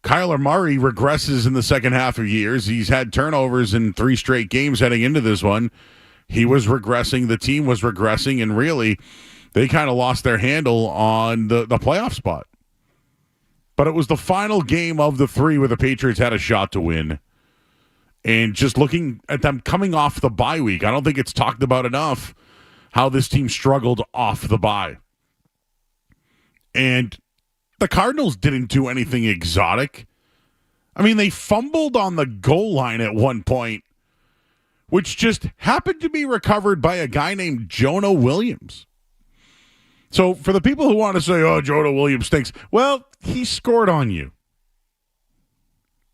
Kyler Murray regresses in the second half of years. He's had turnovers in 3 straight games heading into this one. He was regressing. The team was regressing, and really, they kind of lost their handle on the playoff spot. But it was the final game of the 3 where the Patriots had a shot to win. And just looking at them coming off the bye week, I don't think it's talked about enough how this team struggled off the bye. And the Cardinals didn't do anything exotic. I mean, they fumbled on the goal line at one point, which just happened to be recovered by a guy named Jonah Williams. So for the people who want to say, oh, Jonah Williams stinks, well, he scored on you.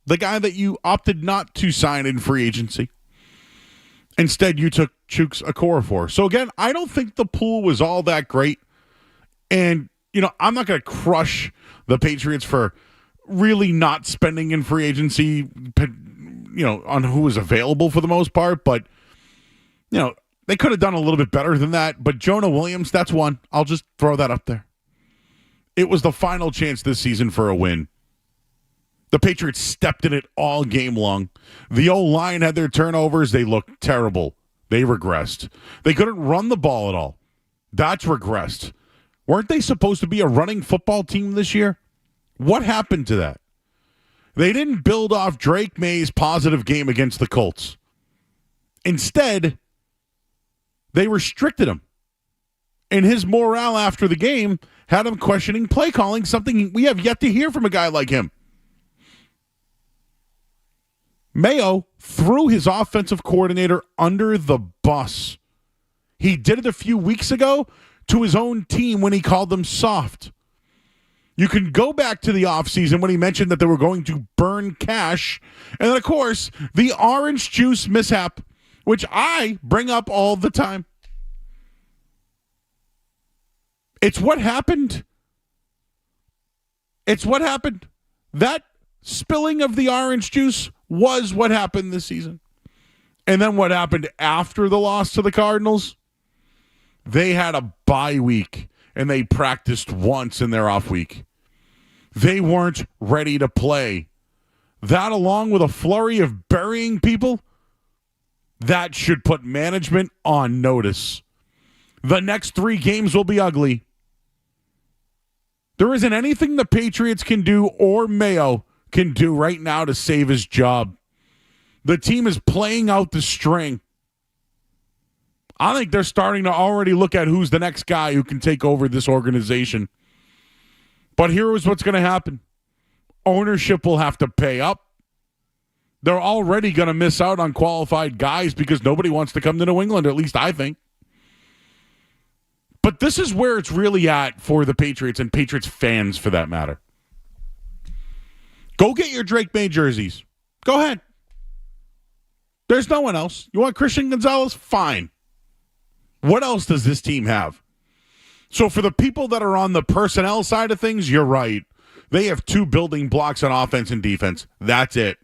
The guy that you opted not to sign in free agency. Instead, you took Chuks Okorafor. So again, I don't think the pool was all that great. And I'm not going to crush the Patriots for really not spending in free agency, on who was available for the most part. But, they could have done a little bit better than that. But Jonah Williams, that's one. I'll just throw that up there. It was the final chance this season for a win. The Patriots stepped in it all game long. The O-line had their turnovers. They looked terrible. They regressed. They couldn't run the ball at all. That's regressed. Weren't they supposed to be a running football team this year? What happened to that? They didn't build off Drake May's positive game against the Colts. Instead, they restricted him. And his morale after the game had him questioning play calling, something we have yet to hear from a guy like him. Mayo threw his offensive coordinator under the bus. He did it a few weeks ago to his own team when he called them soft. You can go back to the offseason when he mentioned that they were going to burn cash. And then, of course, the orange juice mishap, which I bring up all the time. It's what happened. It's what happened. That spilling of the orange juice was what happened this season. And then what happened after the loss to the Cardinals? They had a bye week, and they practiced once in their off week. They weren't ready to play. That, along with a flurry of burying people, that should put management on notice. The next 3 games will be ugly. There isn't anything the Patriots can do or Mayo can do right now to save his job. The team is playing out the string. I think they're starting to already look at who's the next guy who can take over this organization. But here's what's going to happen. Ownership will have to pay up. They're already going to miss out on qualified guys because nobody wants to come to New England, or at least I think. But this is where it's really at for the Patriots and Patriots fans, for that matter. Go get your Drake May jerseys. Go ahead. There's no one else. You want Christian Gonzalez? Fine. What else does this team have? So for the people that are on the personnel side of things, you're right. They have 2 building blocks on offense and defense. That's it.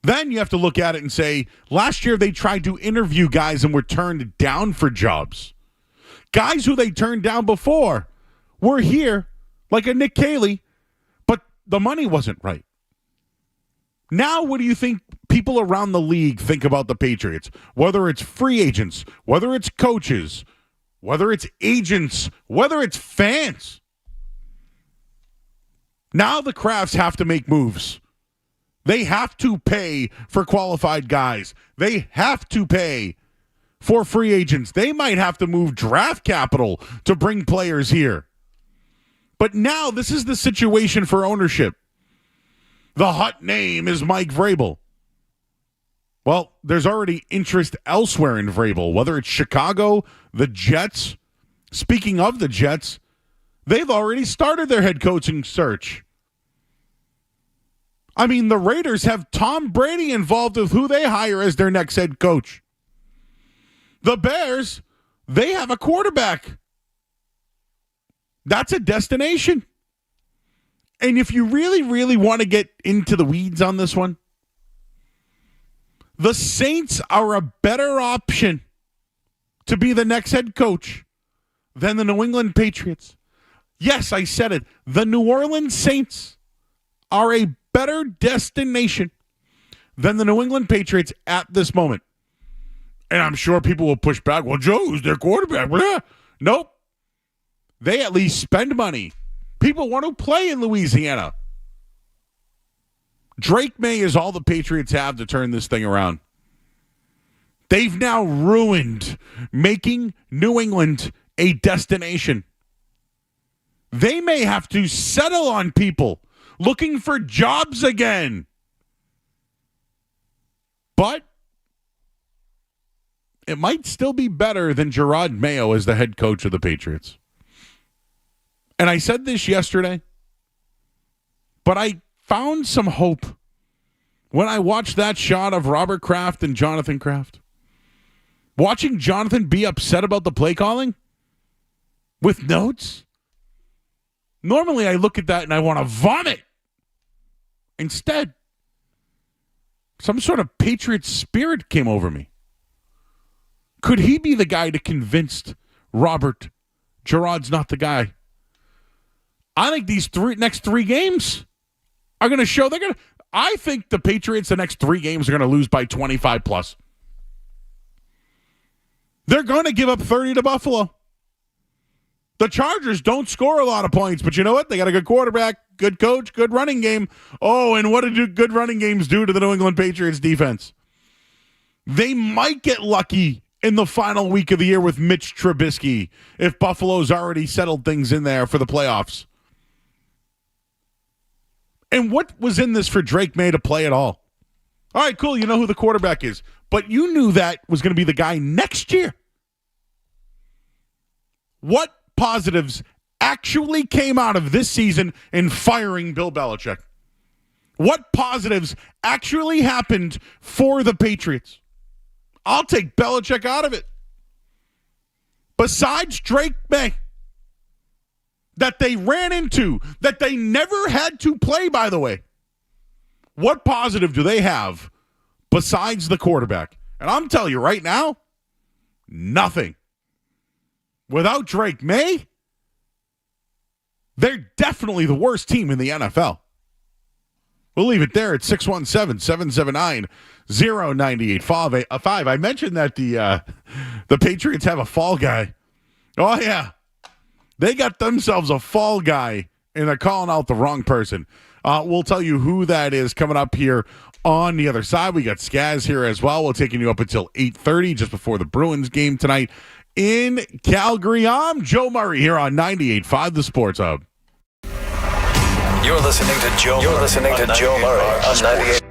Then you have to look at it and say, last year they tried to interview guys and were turned down for jobs. Guys who they turned down before were here, like a Nick Caley, but the money wasn't right. Now, what do you think people around the league think about the Patriots? Whether it's free agents, whether it's coaches, whether it's agents, whether it's fans. Now the Crafts have to make moves. They have to pay for qualified guys. They have to pay for free agents. They might have to move draft capital to bring players here. But now this is the situation for ownership. The hot name is Mike Vrabel. Well, there's already interest elsewhere in Vrabel, whether it's Chicago, the Jets. Speaking of the Jets, they've already started their head coaching search. I mean, the Raiders have Tom Brady involved with who they hire as their next head coach. The Bears, they have a quarterback. That's a destination. And if you really, really want to get into the weeds on this one, the Saints are a better option to be the next head coach than the New England Patriots. Yes, I said it. The New Orleans Saints are a better destination than the New England Patriots at this moment. And I'm sure people will push back. Well, Joe's their quarterback. Blah. Nope. They at least spend money. People want to play in Louisiana. Drake May is all the Patriots have to turn this thing around. They've now ruined making New England a destination. They may have to settle on people looking for jobs again. But it might still be better than Gerard Mayo as the head coach of the Patriots. And I said this yesterday, but I found some hope when I watched that shot of Robert Kraft and Jonathan Kraft. Watching Jonathan be upset about the play calling with notes. Normally I look at that and I want to vomit. Instead, some sort of Patriot spirit came over me. Could he be the guy to convince Robert Gerard's not the guy? I think these next three games are going to show I think the Patriots the next three games are going to lose by 25 plus. They're going to give up 30 to Buffalo. The Chargers don't score a lot of points, but you know what? They got a good quarterback, good coach, good running game. Oh, and what do good running games do to the New England Patriots defense? They might get lucky in the final week of the year with Mitch Trubisky if Buffalo's already settled things in there for the playoffs. And what was in this for Drake May to play at all? All right, cool. You know who the quarterback is. But you knew that was going to be the guy next year. What positives actually came out of this season in firing Bill Belichick? What positives actually happened for the Patriots? I'll take Belichick out of it. Besides Drake May, that they ran into, that they never had to play, by the way. What positive do they have besides the quarterback? And I'm telling you right now, nothing. Without Drake May, they're definitely the worst team in the NFL. We'll leave it there at 617-779-0985. I mentioned that the Patriots have a fall guy. Oh, yeah. They got themselves a fall guy, and they're calling out the wrong person. We'll tell you who that is coming up here on the other side. We got Skaz here as well. We're taking you up until 8:30, just before the Bruins game tonight in Calgary. I'm Joe Murray here on 98.5 The Sports Hub. You're listening to Joe Murray on 98.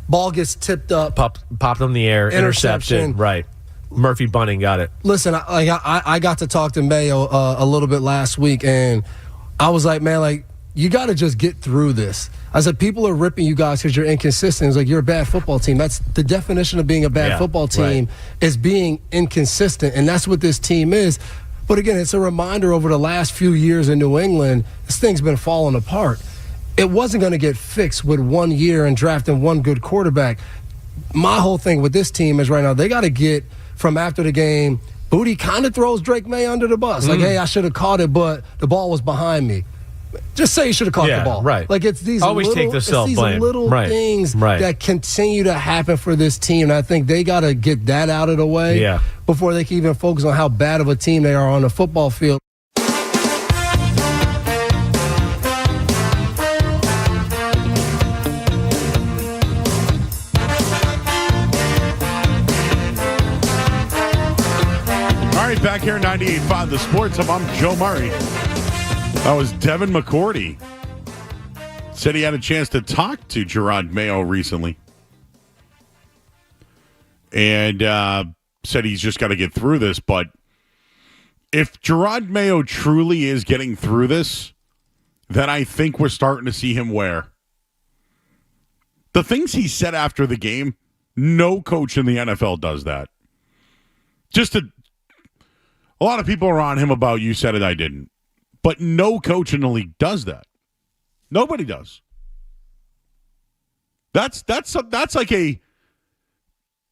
Ball gets tipped up. Popped in the air, intercepted. Right. Murphy Bunting got it. Listen, I got to talk to Mayo a little bit last week, and I was like, man, like, you got to just get through this. I said, people are ripping you guys because you're inconsistent. It's like, you're a bad football team. That's the definition of being a bad football team, is being inconsistent, and that's what this team is. But again, it's a reminder over the last few years in New England, this thing's been falling apart. It wasn't going to get fixed with 1 year and drafting one good quarterback. My whole thing with this team is right now, they got to get from after the game, Booty kind of throws Drake May under the bus. Like, hey, I should have caught it, but the ball was behind me. Just say you should have caught the ball. Right. Like, it's these always little, take the self-blame. Things that continue to happen for this team. And I think they got to get that out of the way before they can even focus on how bad of a team they are on the football field. All right, back here, 98.5 The Sports Hub. I'm Joe Murray. That was Devin McCourty. Said he had a chance to talk to Gerard Mayo recently. And said he's just got to get through this. But if Gerard Mayo truly is getting through this, then I think we're starting to see him wear. The things he said after the game, no coach in the NFL does that. A lot of people are on him about you said it, I didn't. But no coach in the league does that. Nobody does. That's like a,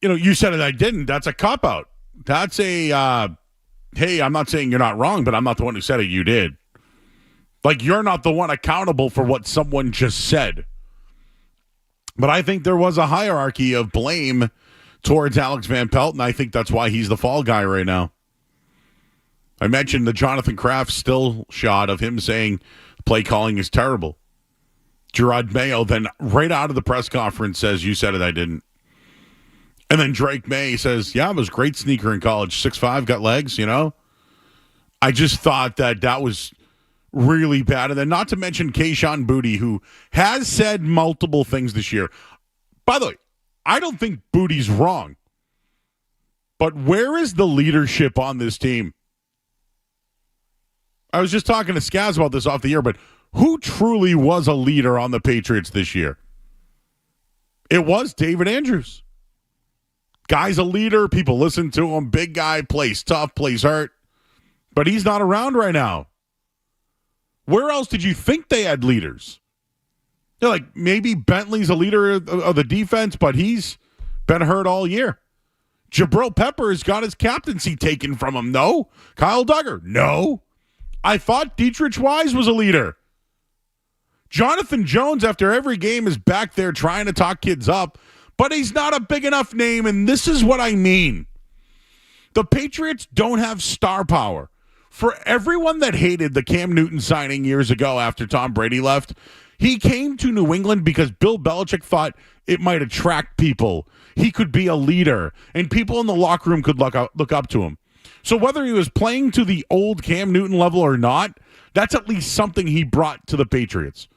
you said it, I didn't. That's a cop-out. That's a, hey, I'm not saying you're not wrong, but I'm not the one who said it, you did. Like, you're not the one accountable for what someone just said. But I think there was a hierarchy of blame towards Alex Van Pelt, and I think that's why he's the fall guy right now. I mentioned the Jonathan Kraft still shot of him saying play calling is terrible. Gerard Mayo then right out of the press conference says, you said it, I didn't. And then Drake May says, yeah, I was a great sneaker in college. 6'5", got legs, I just thought that was really bad. And then not to mention Kayshon Boutte, who has said multiple things this year. By the way, I don't think Boutte's wrong. But where is the leadership on this team? I was just talking to Skaz about this off the air, but who truly was a leader on the Patriots this year? It was David Andrews. Guy's a leader. People listen to him. Big guy, plays tough, plays hurt. But he's not around right now. Where else did you think they had leaders? They're like, maybe Bentley's a leader of the defense, but he's been hurt all year. Jabril Peppers got his captaincy taken from him. No. Kyle Duggar. No. I thought Dietrich Wise was a leader. Jonathan Jones, after every game, is back there trying to talk kids up, but he's not a big enough name, and this is what I mean. The Patriots don't have star power. For everyone that hated the Cam Newton signing years ago after Tom Brady left, he came to New England because Bill Belichick thought it might attract people. He could be a leader, and people in the locker room could look up to him. So whether he was playing to the old Cam Newton level or not, that's at least something he brought to the Patriots.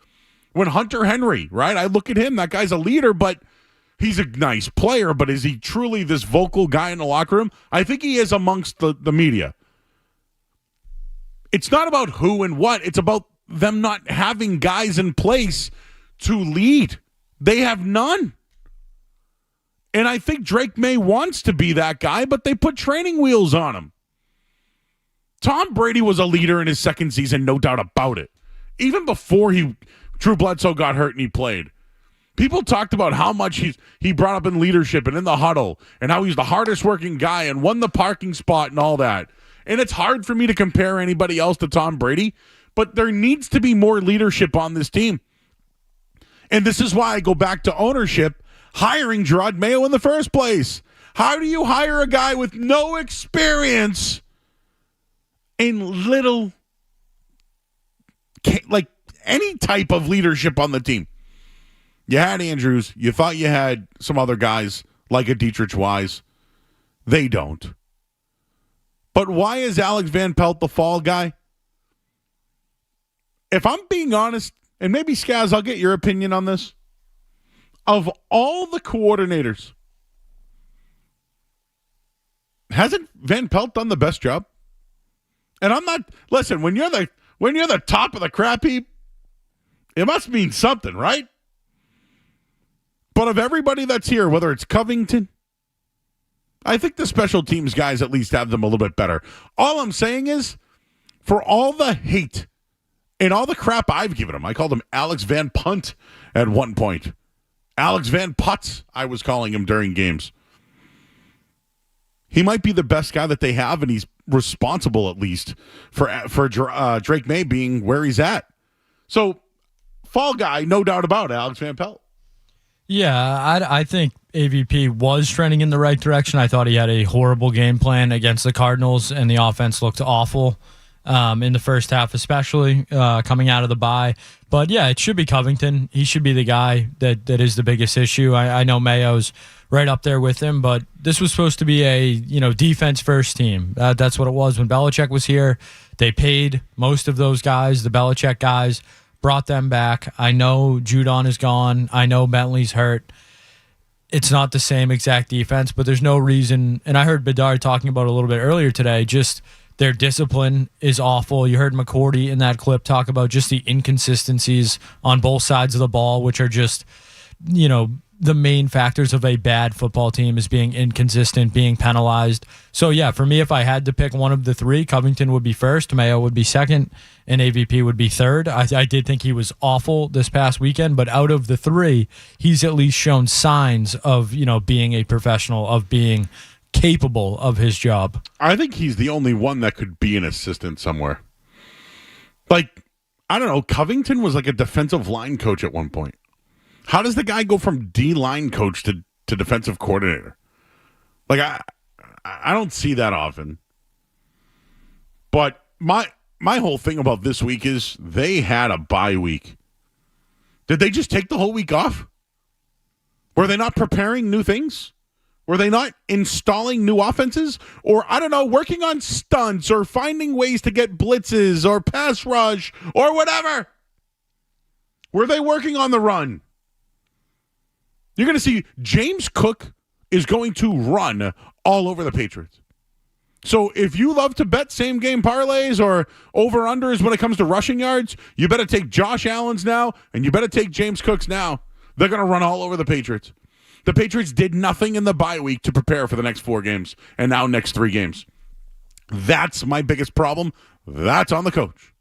When Hunter Henry, right, I look at him, that guy's a leader, but he's a nice player, but is he truly this vocal guy in the locker room? I think he is amongst the media. It's not about who and what. It's about them not having guys in place to lead. They have none. And I think Drake May wants to be that guy, but they put training wheels on him. Tom Brady was a leader in his second season, no doubt about it. Even before Drew Bledsoe got hurt and he played. People talked about how much he brought up in leadership and in the huddle and how he's the hardest working guy and won the parking spot and all that. And it's hard for me to compare anybody else to Tom Brady, but there needs to be more leadership on this team. And this is why I go back to ownership hiring Gerard Mayo in the first place. How do you hire a guy with no experience in little, like, any type of leadership on the team? You had Andrews. You thought you had some other guys like a Dietrich Wise. They don't. But why is Alex Van Pelt the fall guy? If I'm being honest, and maybe Skaz, I'll get your opinion on this. of all the coordinators, hasn't Van Pelt done the best job? And I'm not, listen, when you're the top of the crap heap, it must mean something, right? But of everybody that's here, whether it's Covington, I think the special teams guys at least have them a little bit better. All I'm saying is, for all the hate and all the crap I've given him, I called him Alex Van Punt at one point. Alex Van Putz, I was calling him during games. He might be the best guy that they have, and he's responsible at least for Drake May being where he's at. So, fall guy, no doubt about it, Alex Van Pelt. Yeah, I think AVP was trending in the right direction. I thought he had a horrible game plan against the Cardinals, and the offense looked awful in the first half, especially coming out of the bye. But yeah, it should be Covington. He should be the guy that is the biggest issue. I know Mayo's right up there with him, but this was supposed to be a defense first team. That's what it was when Belichick was here. They paid most of those guys, the Belichick guys, brought them back. I know Judon is gone. I know Bentley's hurt. It's not the same exact defense, but there's no reason. And I heard Bedard talking about it a little bit earlier today. Just their discipline is awful. You heard McCourty in that clip talk about just the inconsistencies on both sides of the ball, which are just, the main factors of a bad football team is being inconsistent, being penalized. So, yeah, for me, if I had to pick one of the three, Covington would be first, Mayo would be second, and AVP would be third. I did think he was awful this past weekend, but out of the three, he's at least shown signs of, being a professional, of being capable of his job. I think he's the only one that could be an assistant somewhere. Like, I don't know, Covington was like a defensive line coach at one point. How does the guy go from D-line coach to defensive coordinator? Like, I don't see that often. But my whole thing about this week is they had a bye week. Did they just take the whole week off? Were they not preparing new things? Were they not installing new offenses? Or, I don't know, working on stunts or finding ways to get blitzes or pass rush or whatever? Were they working on the run? You're going to see James Cook is going to run all over the Patriots. So if you love to bet same game parlays or over-unders when it comes to rushing yards, you better take Josh Allen's now, and you better take James Cook's now. They're going to run all over the Patriots. The Patriots did nothing in the bye week to prepare for the next 4 games, and now next 3 games. That's my biggest problem. That's on the coach.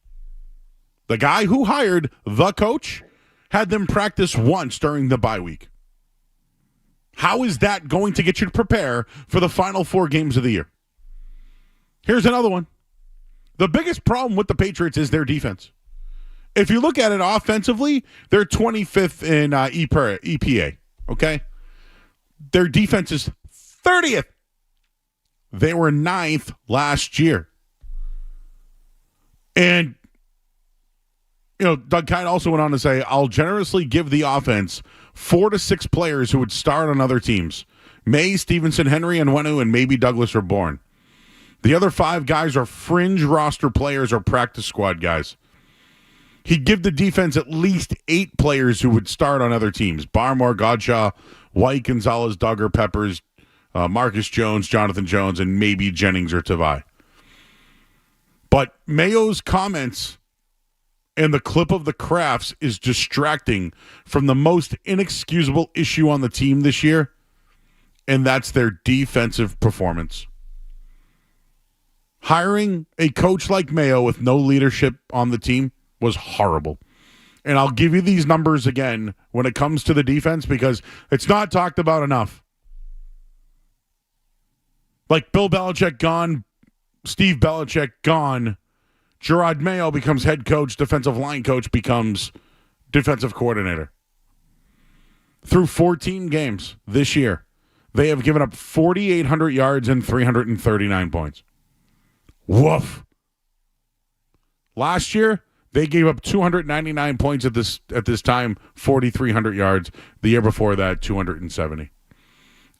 The guy who hired the coach had them practice once during the bye week. How is that going to get you to prepare for the final 4 games of the year? Here's another one. The biggest problem with the Patriots is their defense. If you look at it offensively, they're 25th in EPA, okay? Their defense is 30th. They were 9th last year. And, Doug Kine also went on to say, I'll generously give the offense 4 to 6 players who would start on other teams. May, Stevenson, Henry, and Nwenu, and maybe Douglas or Bourne. The other 5 guys are fringe roster players or practice squad guys. He'd give the defense at least 8 players who would start on other teams. Barmore, Godshaw, White, Gonzalez, Duggar, Peppers, Marcus Jones, Jonathan Jones, and maybe Jennings or Tavai. But Mayo's comments and the clip of the Crafts is distracting from the most inexcusable issue on the team this year, and that's their defensive performance. Hiring a coach like Mayo with no leadership on the team was horrible. And I'll give you these numbers again when it comes to the defense because it's not talked about enough. Like Bill Belichick gone, Steve Belichick gone, Gerard Mayo becomes head coach, defensive line coach becomes defensive coordinator. Through 14 games this year, they have given up 4,800 yards and 339 points. Woof. Last year, they gave up 299 points at this time, 4,300 yards. The year before that, 270.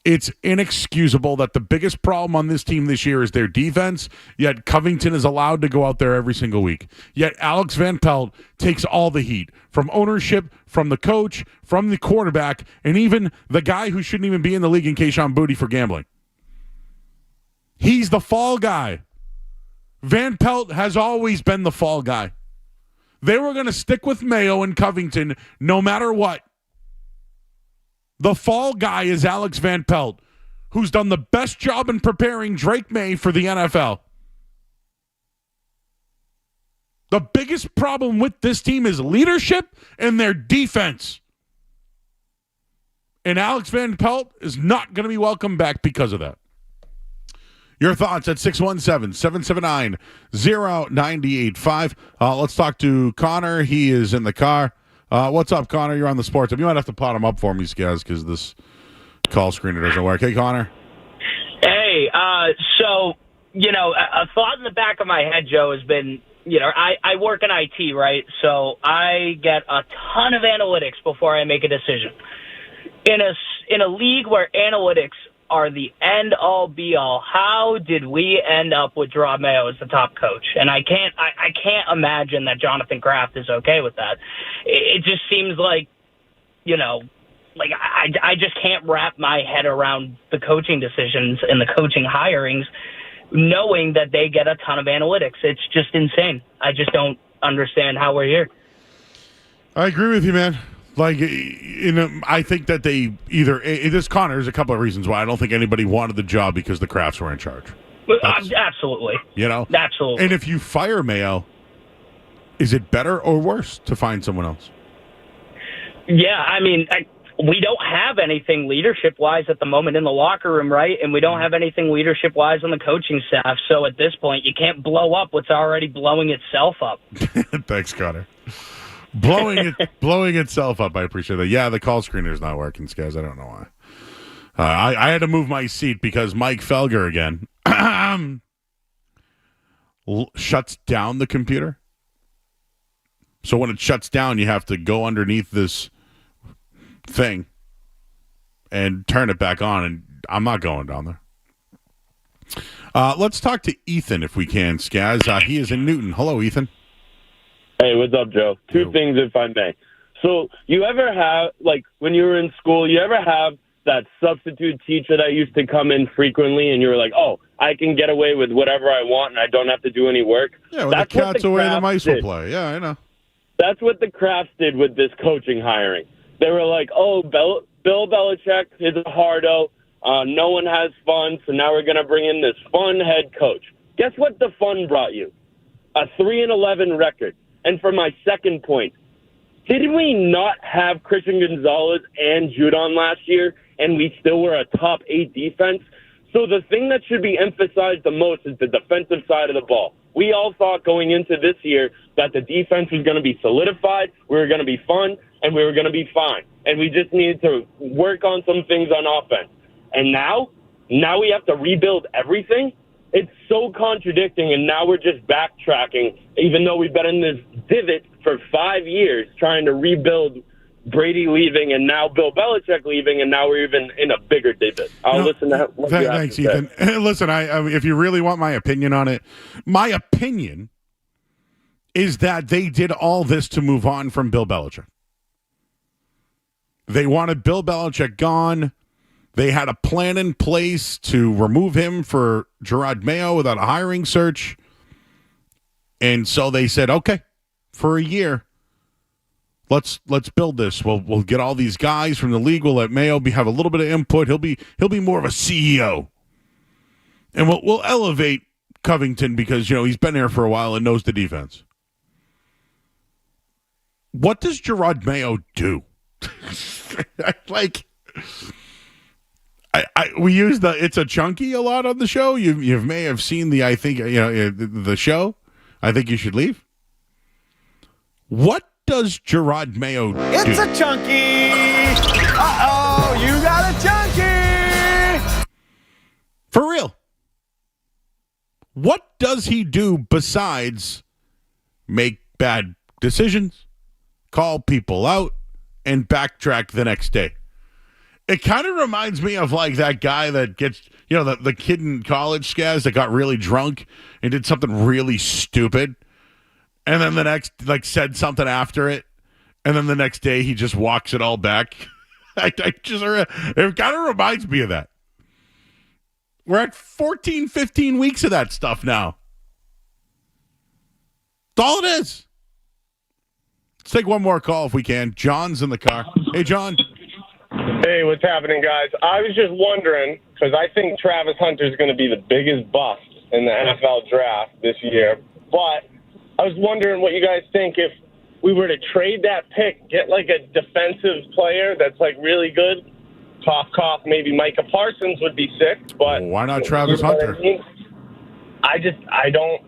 It's inexcusable that the biggest problem on this team this year is their defense, yet Covington is allowed to go out there every single week. Yet Alex Van Pelt takes all the heat from ownership, from the coach, from the quarterback, and even the guy who shouldn't even be in the league in Kayshon Boutte for gambling. He's the fall guy. Van Pelt has always been the fall guy. They were going to stick with Mayo and Covington no matter what. The fall guy is Alex Van Pelt, who's done the best job in preparing Drake May for the NFL. The biggest problem with this team is leadership and their defense. And Alex Van Pelt is not going to be welcome back because of that. Your thoughts at 617-779-0985. Let's talk to Connor. He is in the car. What's up, Connor? You're on the sports. You might have to pot him up for me, guys, because this call screener doesn't work. Hey, Connor. Hey, so, a thought in the back of my head, Joe, has been, I work in IT, right? So I get a ton of analytics before I make a decision. In a league where analytics are the end-all, be-all, how did we end up with Gerard Mayo as the top coach? And I can't imagine that Jonathan Kraft is okay with that. It just seems like, I just can't wrap my head around the coaching decisions and the coaching hirings, knowing that they get a ton of analytics. It's just insane. I just don't understand how we're here. I agree with you, man. I think that they Connor, there's a couple of reasons why I don't think anybody wanted the job because the Crafts were in charge. Absolutely. Absolutely. And if you fire Mayo, is it better or worse to find someone else? Yeah, we don't have anything leadership-wise at the moment in the locker room, right? And we don't have anything leadership-wise on the coaching staff. So at this point, you can't blow up what's already blowing itself up. Thanks, Connor. Blowing itself up. I appreciate that. Yeah, the call screener's not working, guys. I don't know why. I had to move my seat because Mike Felger again shuts down the computer. So when it shuts down, you have to go underneath this thing and turn it back on, and I'm not going down there. Let's talk to Ethan if we can, Skaz. He is in Newton. Hello, Ethan. Hey, what's up, Joe? Two things, if I may. So you ever have, when you were in school, you ever have that substitute teacher that used to come in frequently and you were like, oh, I can get away with whatever I want and I don't have to do any work? Yeah, when the cat's away, the mice will play. Yeah, I know. That's what the Crafts did with this coaching hiring. They were like, oh, Bill Belichick is a hardo. No one has fun, so now we're going to bring in this fun head coach. Guess what the fun brought you? A 3-11 record. And for my second point, did we not have Christian Gonzalez and Judon last year, and we still were a top 8 defense? So the thing that should be emphasized the most is the defensive side of the ball. We all thought going into this year that the defense was going to be solidified, we were going to be fun, and we were going to be fine. And we just needed to work on some things on offense. And now we have to rebuild everything? It's so contradicting, and now we're just backtracking, even though we've been in this divot for 5 years trying to rebuild Brady leaving and now Bill Belichick leaving, and now we're even in a bigger divot. I'll listen to what you have thanks, to say. Ethan. Listen, I if you really want my opinion on it, my opinion is that they did all this to move on from Bill Belichick. They wanted Bill Belichick gone. They had a plan in place to remove him for Gerard Mayo without a hiring search. And so they said, okay, for a year, let's build this. We'll get all these guys from the league. We'll let Mayo have a little bit of input. He'll be more of a CEO. And we'll elevate Covington because, he's been there for a while and knows the defense. What does Gerard Mayo do? We use it's a chunky a lot on the show. You may have seen the show. I think you should leave. What does Gerard Mayo do? It's a chunky. Uh-oh, you got a chunky. For real. What does he do besides make bad decisions, call people out, and backtrack the next day? It kind of reminds me of like that guy that gets, the kid in college, Skaz, that got really drunk and did something really stupid. And then the next, said something after it. And then the next day he just walks it all back. It kind of reminds me of that. We're at 14, 15 weeks of that stuff now. That's all it is. Let's take one more call if we can. John's in the car. Hey, John. Hey, what's happening, guys? I was just wondering, because I think Travis Hunter is going to be the biggest bust in the NFL draft this year. But I was wondering what you guys think if we were to trade that pick, get like a defensive player that's like really good. Cough, cough, maybe Micah Parsons would be sick. But why not Travis Hunter? I don't.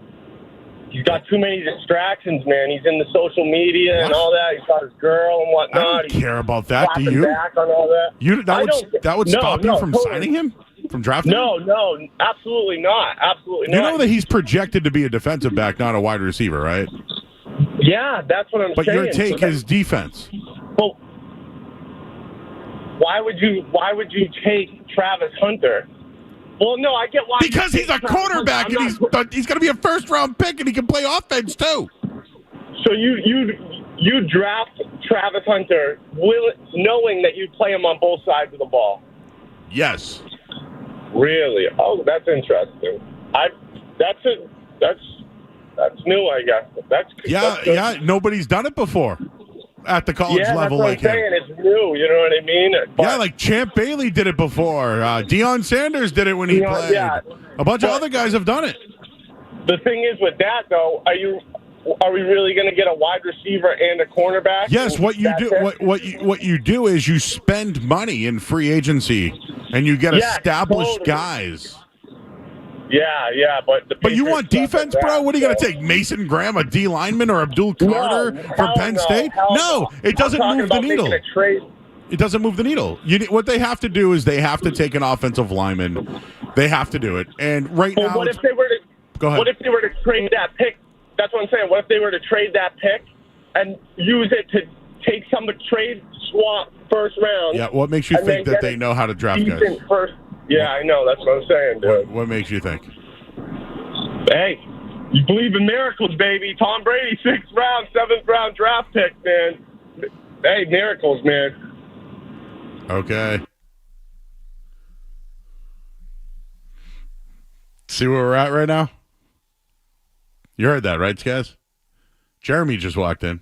He's got too many distractions, man. He's in the social media and all that. He's got his girl and whatnot. I don't care about that. Do you? Back on all that. That would stop you from signing him? From drafting him? No, absolutely not. Absolutely not. You know that he's projected to be a defensive back, not a wide receiver, right? Yeah, that's what I'm saying. But your take is defense. Well, why would you take Travis Hunter? Well, no, I get why. Because he's a quarterback and he's going to be a first-round pick and he can play offense too. So you draft Travis Hunter knowing that you play him on both sides of the ball? Yes. Really? Oh, that's interesting. That's new, I guess. That's good. Nobody's done it before at the college level like him. It's new, you know what I mean? But, like Champ Bailey did it before. Deion Sanders did it when he played. Yeah. A bunch of other guys have done it. The thing is with that, though, are we really going to get a wide receiver and a cornerback? Yes, what you do is you spend money in free agency and you get established guys. Yeah, but you want defense, bro? What are you going to take? Mason Graham, a D lineman, or Abdul Carter from Penn State? No, it doesn't move the needle. It doesn't move the needle. What they have to do is they have to take an offensive lineman. They have to do it. And now, what if they were to go ahead. What if they were to trade that pick? That's what I'm saying. What if they were to trade that pick and use it to take swap first round? Yeah, what makes you think that they know how to draft guys? Yeah, I know. That's what I'm saying, dude. What makes you think? Hey, you believe in miracles, baby. Tom Brady, 6th round, 7th round draft pick, man. Hey, miracles, man. Okay. See where we're at right now? You heard that, right, Skaz? Jeremy just walked in.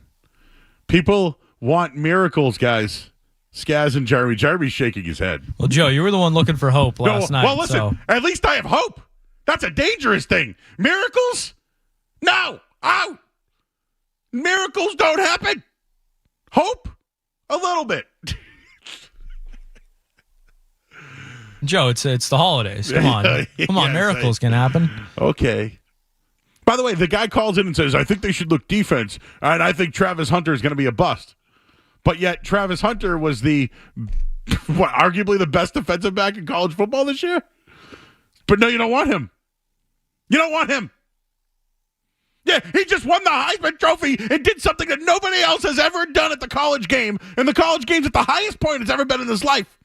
People want miracles, guys. Skaz and Jeremy. Jeremy's shaking his head. Well, Joe, you were the one looking for hope last night. Well, listen, at least I have hope. That's a dangerous thing. Miracles? No. Out. Miracles don't happen. Hope? A little bit. Joe, it's the holidays. Come on. Come on, miracles can happen. Okay. By the way, the guy calls in and says, I think they should look defense, and I think Travis Hunter is going to be a bust. But yet, Travis Hunter was arguably the best defensive back in college football this year? But no, you don't want him. You don't want him. Yeah, he just won the Heisman Trophy and did something that nobody else has ever done at the college game. And the college game's at the highest point it's ever been in his life.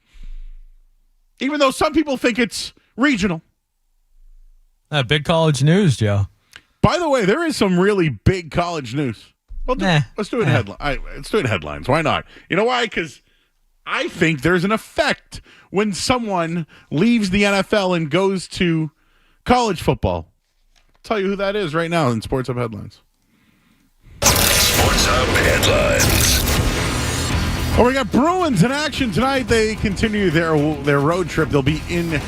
Even though some people think it's regional. Big college news, Joe. By the way, there is some really big college news. Well, let's do it let's do it headlines. Why not? You know why? Because I think there's an effect when someone leaves the NFL and goes to college football. I'll tell you who that is right now in Sports Hub Headlines. Sports Hub Headlines. Well, we got Bruins in action tonight. They continue their road trip. They'll be in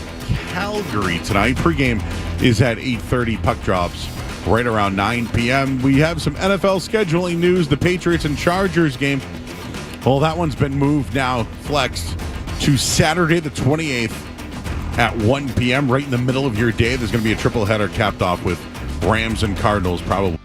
Calgary tonight. Pregame is at 8:30. Puck drops right around 9 p.m. We have some NFL scheduling news. The Patriots and Chargers game. Well, that one's been moved now, flexed to Saturday the 28th at 1 p.m. right in the middle of your day. There's going to be a triple header capped off with Rams and Cardinals probably.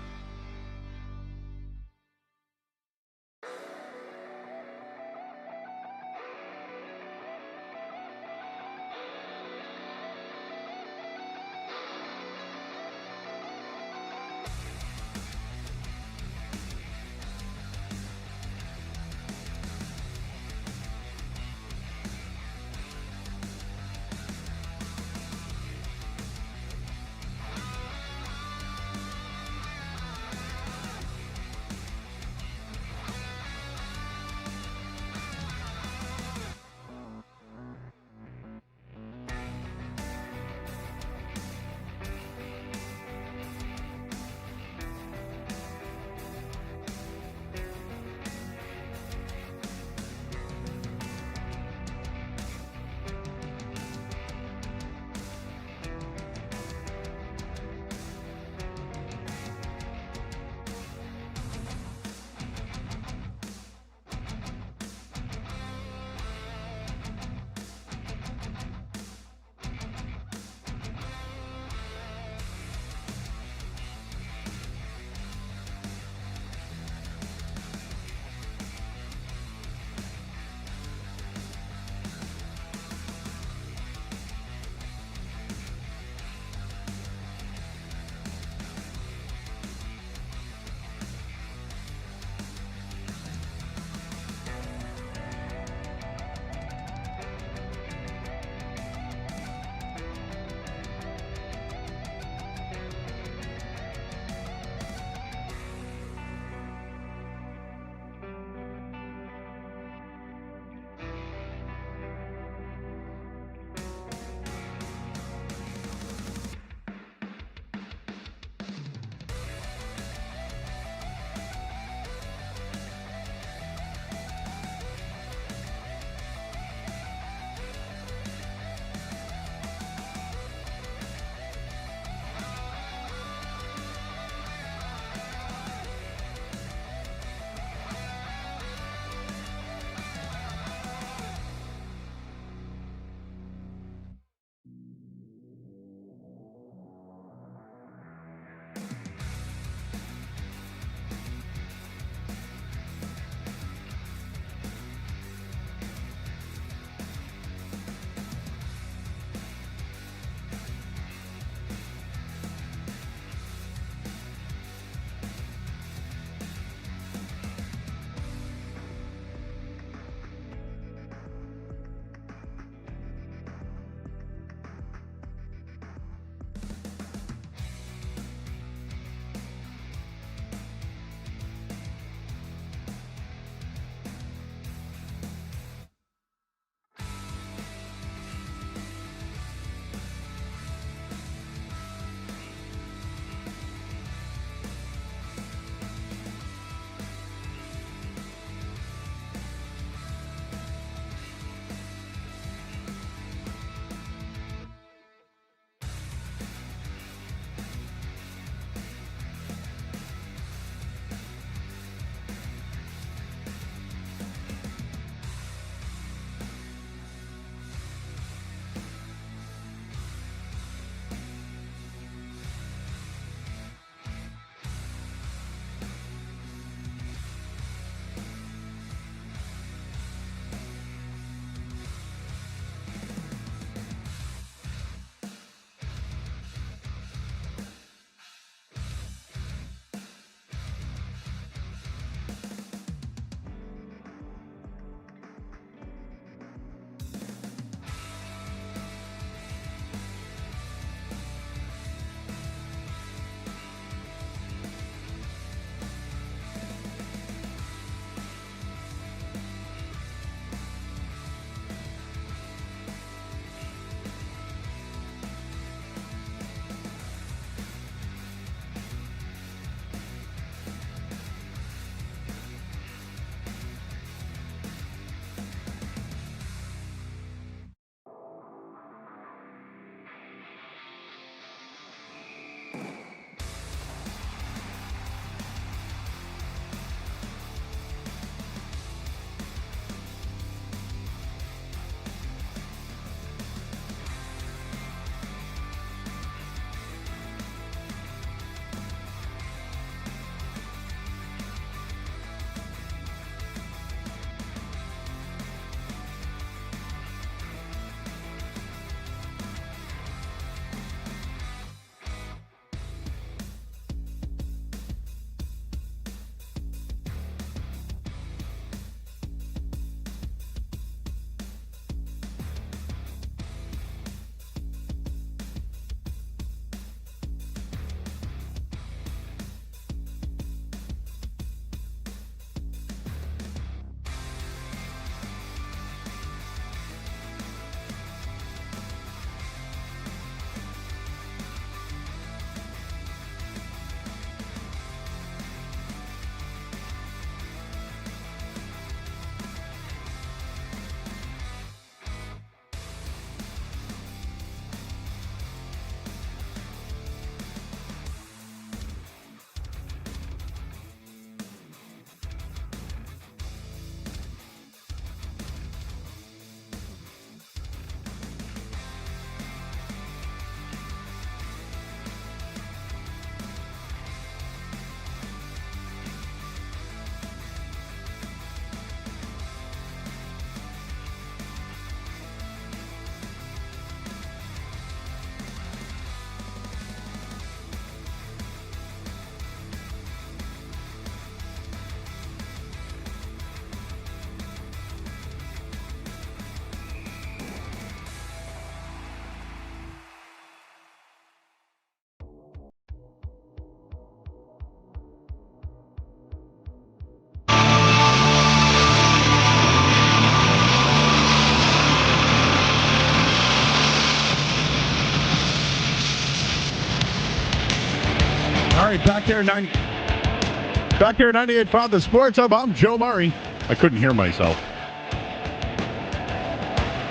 right, back here at 98.5 The Sports Hub. I'm Joe Murray. I couldn't hear myself.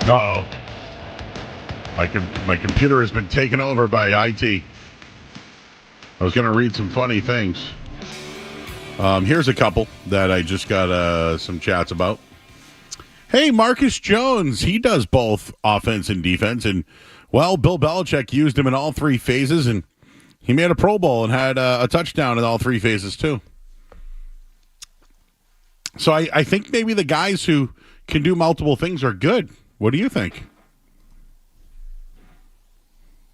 Uh-oh. My computer has been taken over by IT. I was going to read some funny things. Here's a couple that I just got some chats about. Hey, Marcus Jones, he does both offense and defense. And, well, Bill Belichick used him in all three phases, and he made a Pro Bowl and had a touchdown in all three phases, too. So I think maybe the guys who can do multiple things are good. What do you think?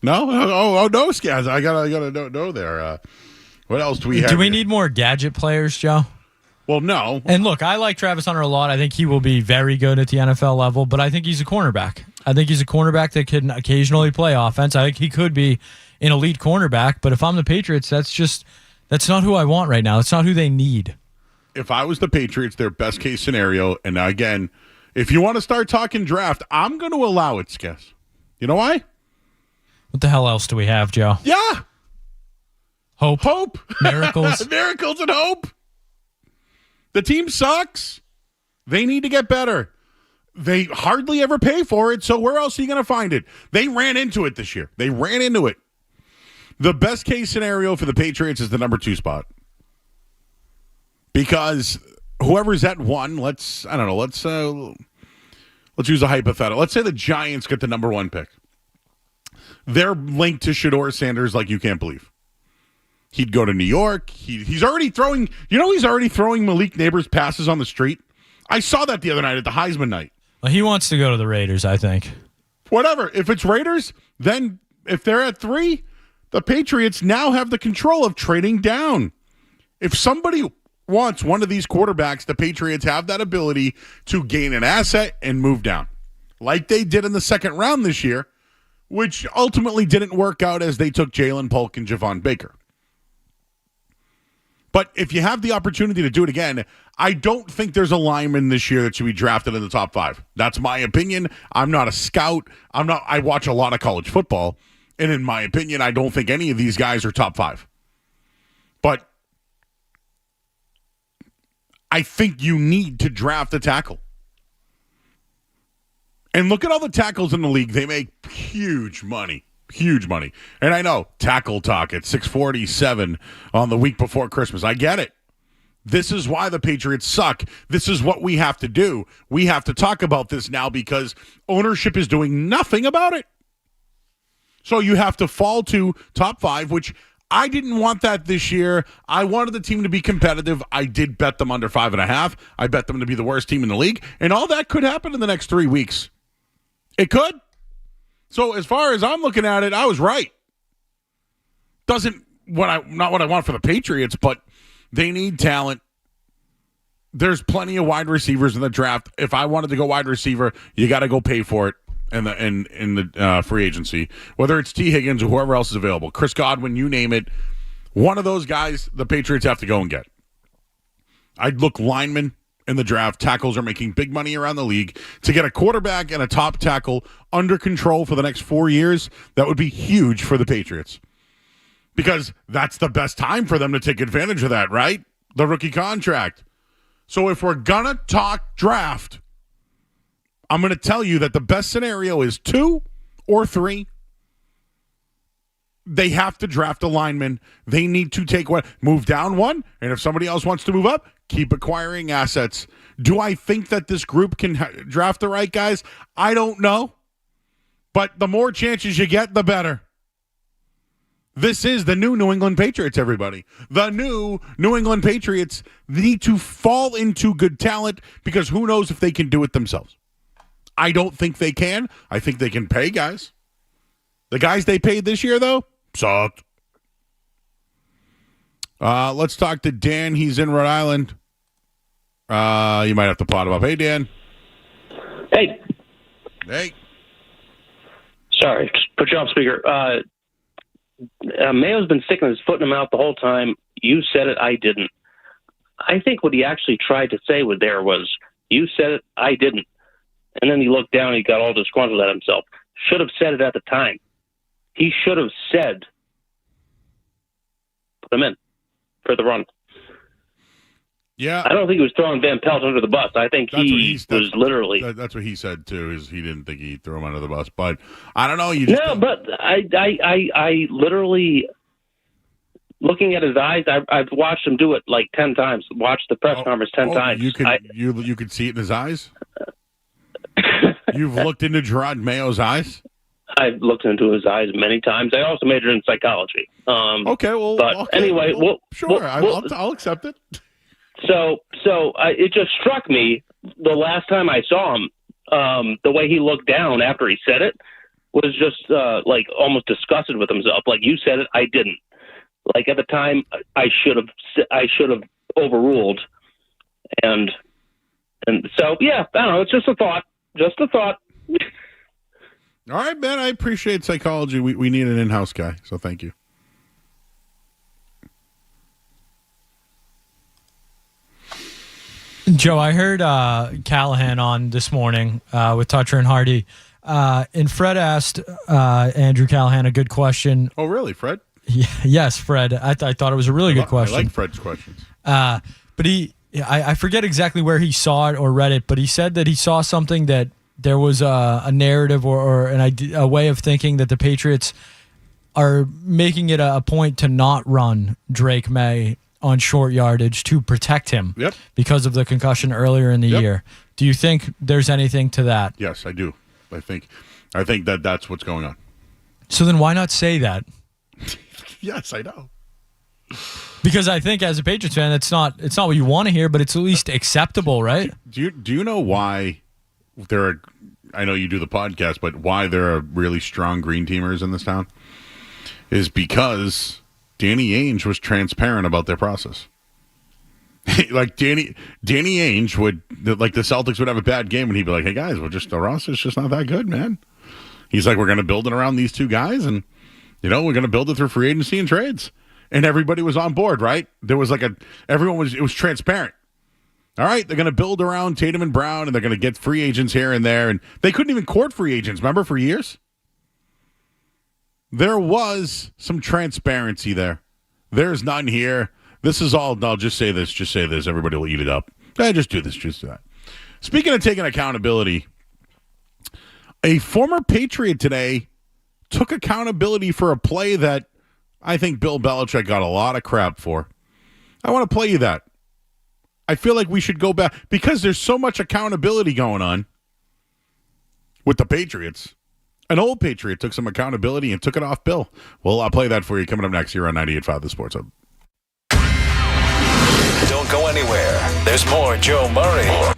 No? Oh, no, Skaz. I gotta know there. What else do we have? Do we here? need more gadget players, Joe? Well, no. And look, I like Travis Hunter a lot. I think he will be very good at the NFL level, but I think he's a cornerback. I think he's a cornerback that can occasionally play offense. I think he could be an elite cornerback, but if I'm the Patriots, that's not who I want right now. It's not who they need. If I was the Patriots, their best case scenario, and again, if you want to start talking draft, I'm going to allow it, Skess. You know why? What the hell else do we have, Joe? Yeah. Hope. Miracles. Miracles and hope. The team sucks. They need to get better. They hardly ever pay for it, so where else are you going to find it? They ran into it this year. They ran into it. The best case scenario for the Patriots is the number 2 spot. Because whoever's at 1, let's use a hypothetical. Let's say the Giants get the number 1 pick. They're linked to Shedeur Sanders like you can't believe. He'd go to New York. He's already throwing. He's already throwing Malik Neighbors passes on the street. I saw that the other night at the Heisman night. Well, he wants to go to the Raiders, I think. Whatever. If it's Raiders, then if they're at 3, the Patriots now have the control of trading down. If somebody wants one of these quarterbacks, the Patriots have that ability to gain an asset and move down, like they did in the second round this year, which ultimately didn't work out as they took Jalen Polk and Javon Baker. But if you have the opportunity to do it again, I don't think there's a lineman this year that should be drafted in the top 5. That's my opinion. I'm not a scout. I watch a lot of college football, and in my opinion, I don't think any of these guys are top 5. But I think you need to draft a tackle. And look at all the tackles in the league. They make huge money. Huge money. And I know, tackle talk at 6:47 on the week before Christmas. I get it. This is why the Patriots suck. This is what we have to do. We have to talk about this now because ownership is doing nothing about it. So you have to fall to top 5, which I didn't want that this year. I wanted the team to be competitive. I did bet them under 5.5. I bet them to be the worst team in the league. And all that could happen in the next 3 weeks. It could. So as far as I'm looking at it, I was right. Not what I want for the Patriots, but they need talent. There's plenty of wide receivers in the draft. If I wanted to go wide receiver, you got to go pay for it in the free agency. Whether it's T. Higgins or whoever else is available, Chris Godwin, you name it. One of those guys, the Patriots have to go and get. I'd look linemen in the draft. Tackles are making big money around the league. To get a quarterback and a top tackle under control for the next 4 years, that would be huge for the Patriots. Because that's the best time for them to take advantage of that, right? The rookie contract. So if we're going to talk draft, I'm going to tell you that the best scenario is 2 or 3. They have to draft a lineman. They need to take one, move down 1, and if somebody else wants to move up, keep acquiring assets. Do I think that this group can draft the right guys? I don't know. But the more chances you get, the better. This is the new New England Patriots, everybody. The new New England Patriots need to fall into good talent because who knows if they can do it themselves. I don't think they can. I think they can pay guys. The guys they paid this year, though, sucked. Let's talk to Dan. He's in Rhode Island. You might have to pot him up. Hey, Dan. Hey. Hey. Sorry, put you on speaker. Mayo's been sticking his foot in his mouth the whole time. You said it, I didn't. I think what he actually tried to say there was, you said it, I didn't. And then he looked down and he got all disgruntled at himself. Should have said it at the time. He should have said, put him in for the run. Yeah. I don't think he was throwing Van Pelt under the bus. I think he was literally. That's what he said too. Is he didn't think he'd throw him under the bus, but I don't know. But I literally looking at his eyes. I've watched him do it like 10 times. Watched the press conference 10 times. You could see it in his eyes. You've looked into Gerard Mayo's eyes. I've looked into his eyes many times. I also majored in psychology. Anyway, sure, I'll accept it. So it just struck me the last time I saw him, the way he looked down after he said it was just like almost disgusted with himself. Like, you said it, I didn't. Like, at the time, I should have overruled, and so yeah, I don't know. It's just a thought. Just a thought. All right, man. I appreciate psychology. We need an in-house guy, so thank you. Joe, I heard Callahan on this morning with Toucher and Hardy, and Fred asked Andrew Callahan a good question. Oh, really, Fred? Yes, Fred. I thought it was a really good question. I like Fred's questions. But I forget exactly where he saw it or read it, but he said that he saw something that there was a narrative or a way of thinking that the Patriots are making it a point to not run Drake May on short yardage to protect him because of the concussion earlier in the year. Do you think there's anything to that? Yes, I do. I think that's what's going on. So then why not say that? Yes, I know. Because I think as a Patriots fan, it's not what you want to hear, but it's at least acceptable, right? Do you know why there are? I know you do the podcast, but why there are really strong green teamers in this town is because Danny Ainge was transparent about their process. Like Danny Ainge would, like, the Celtics would have a bad game and he'd be like, "Hey guys, the roster's just not that good, man." He's like, "We're going to build it around these two guys, and we're going to build it through free agency and trades." And everybody was on board, right? There was it was transparent. All right, they're going to build around Tatum and Brown, and they're going to get free agents here and there, and they couldn't even court free agents. Remember, for years. There was some transparency there. There's none here. This is all, I'll just say this. Everybody will eat it up. Just do this. Just do that. Speaking of taking accountability, a former Patriot today took accountability for a play that I think Bill Belichick got a lot of crap for. I want to play you that. I feel like we should go back because there's so much accountability going on with the Patriots. An old Patriot took some accountability and took it off Bill. Well, I'll play that for you coming up next here on 98.5 The Sports Hub. Don't go anywhere. There's more Joe Murray.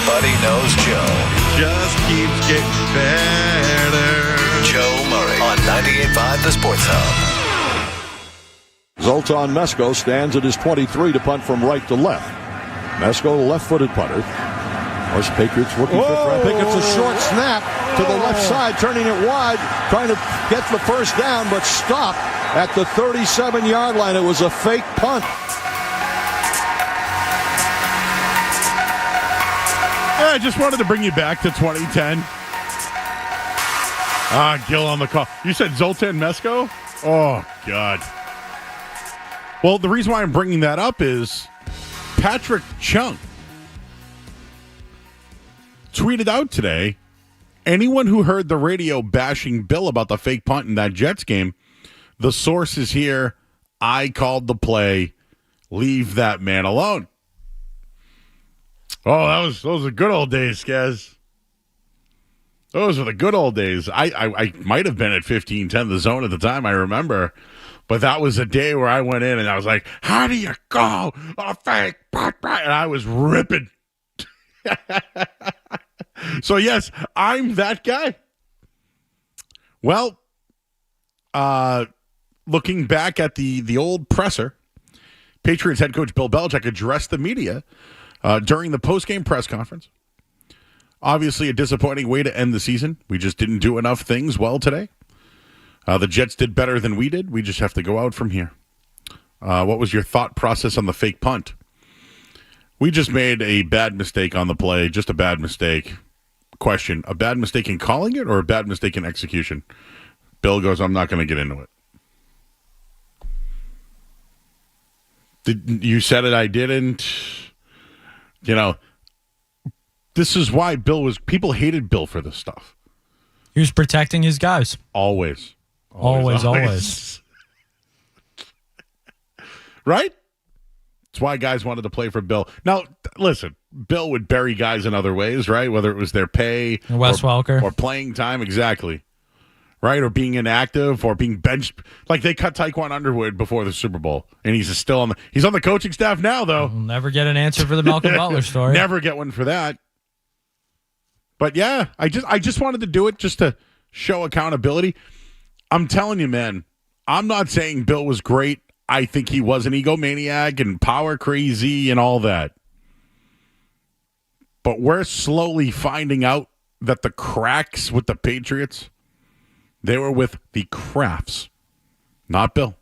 Everybody knows Joe. Just keeps getting better. Joe Murray on 98.5 The Sports Hub. Zoltan Mesko stands at his 23 to punt from right to left. Mesko, the left-footed punter. Most Patriots looking for I think it's a short snap to the left side, turning it wide, trying to get the first down, but stopped at the 37-yard line. It was a fake punt. Yeah, I just wanted to bring you back to 2010. Gil on the call. You said Zoltan Mesko? Oh, God. Well, the reason why I'm bringing that up is Patrick Chung tweeted out today, anyone who heard the radio bashing Bill about the fake punt in that Jets game, the source is here. I called the play. Leave that man alone. Oh, those are good old days, Skaz. Those were the good old days. I might have been at 1510 The Zone at the time, I remember. But that was a day where I went in and I was like, how do you call a fake punt? And I was ripping. So, yes, I'm that guy. Well, looking back at the old presser, Patriots head coach Bill Belichick addressed the media during the postgame press conference. Obviously, a disappointing way to end the season. We just didn't do enough things well today. The Jets did better than we did. We just have to go out from here. What was your thought process on the fake punt? We just made a bad mistake on the play, just a bad mistake. Question, a bad mistake in calling it or a bad mistake in execution? Bill goes, I'm not going to get into it. You said it, I didn't. You know, this is why people hated Bill for this stuff. He was protecting his guys. Always. Always. Right? That's why guys wanted to play for Bill. Now, listen, Bill would bury guys in other ways, right? Whether it was their pay Wes Welker or playing time, exactly. Right? Or being inactive or being benched. Like they cut Tyquan Underwood before the Super Bowl, and he's still on the coaching staff now, though. We'll never get an answer for the Malcolm Butler story. Never get one for that. But yeah, I just wanted to do it just to show accountability. I'm telling you, man, I'm not saying Bill was great. I think he was an egomaniac and power crazy and all that. But we're slowly finding out that the cracks with the Patriots, they were with the Crafts, not Bill.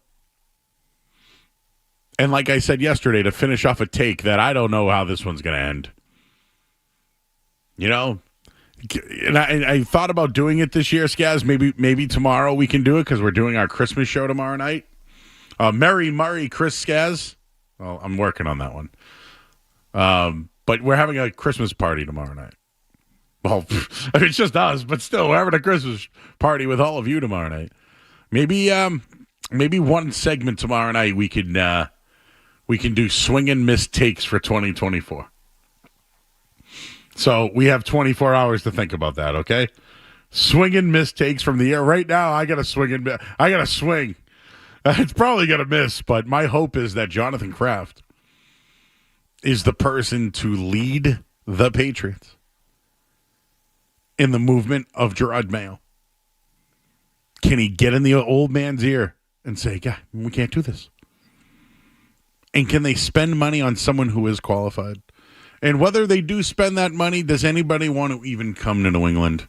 And like I said yesterday, to finish off a take that I don't know how this one's going to end. You know? And I thought about doing it this year, Skaz. Maybe tomorrow we can do it because we're doing our Christmas show tomorrow night. Merry Murray, Chris Skaz. Well, I'm working on that one. But we're having a Christmas party tomorrow night. Well, I mean, it's just us, but still, we're having a Christmas party with all of you tomorrow night. Maybe one segment tomorrow night we can do swing and miss takes for 2024. So we have 24 hours to think about that, okay? Swing and miss takes from the year. Right now, I got to swing and miss. I got to swing. It's probably going to miss, but my hope is that Jonathan Kraft is the person to lead the Patriots in the movement of Gerard Mayo. Can he get in the old man's ear and say, God, we can't do this? And can they spend money on someone who is qualified? And whether they do spend that money, does anybody want to even come to New England?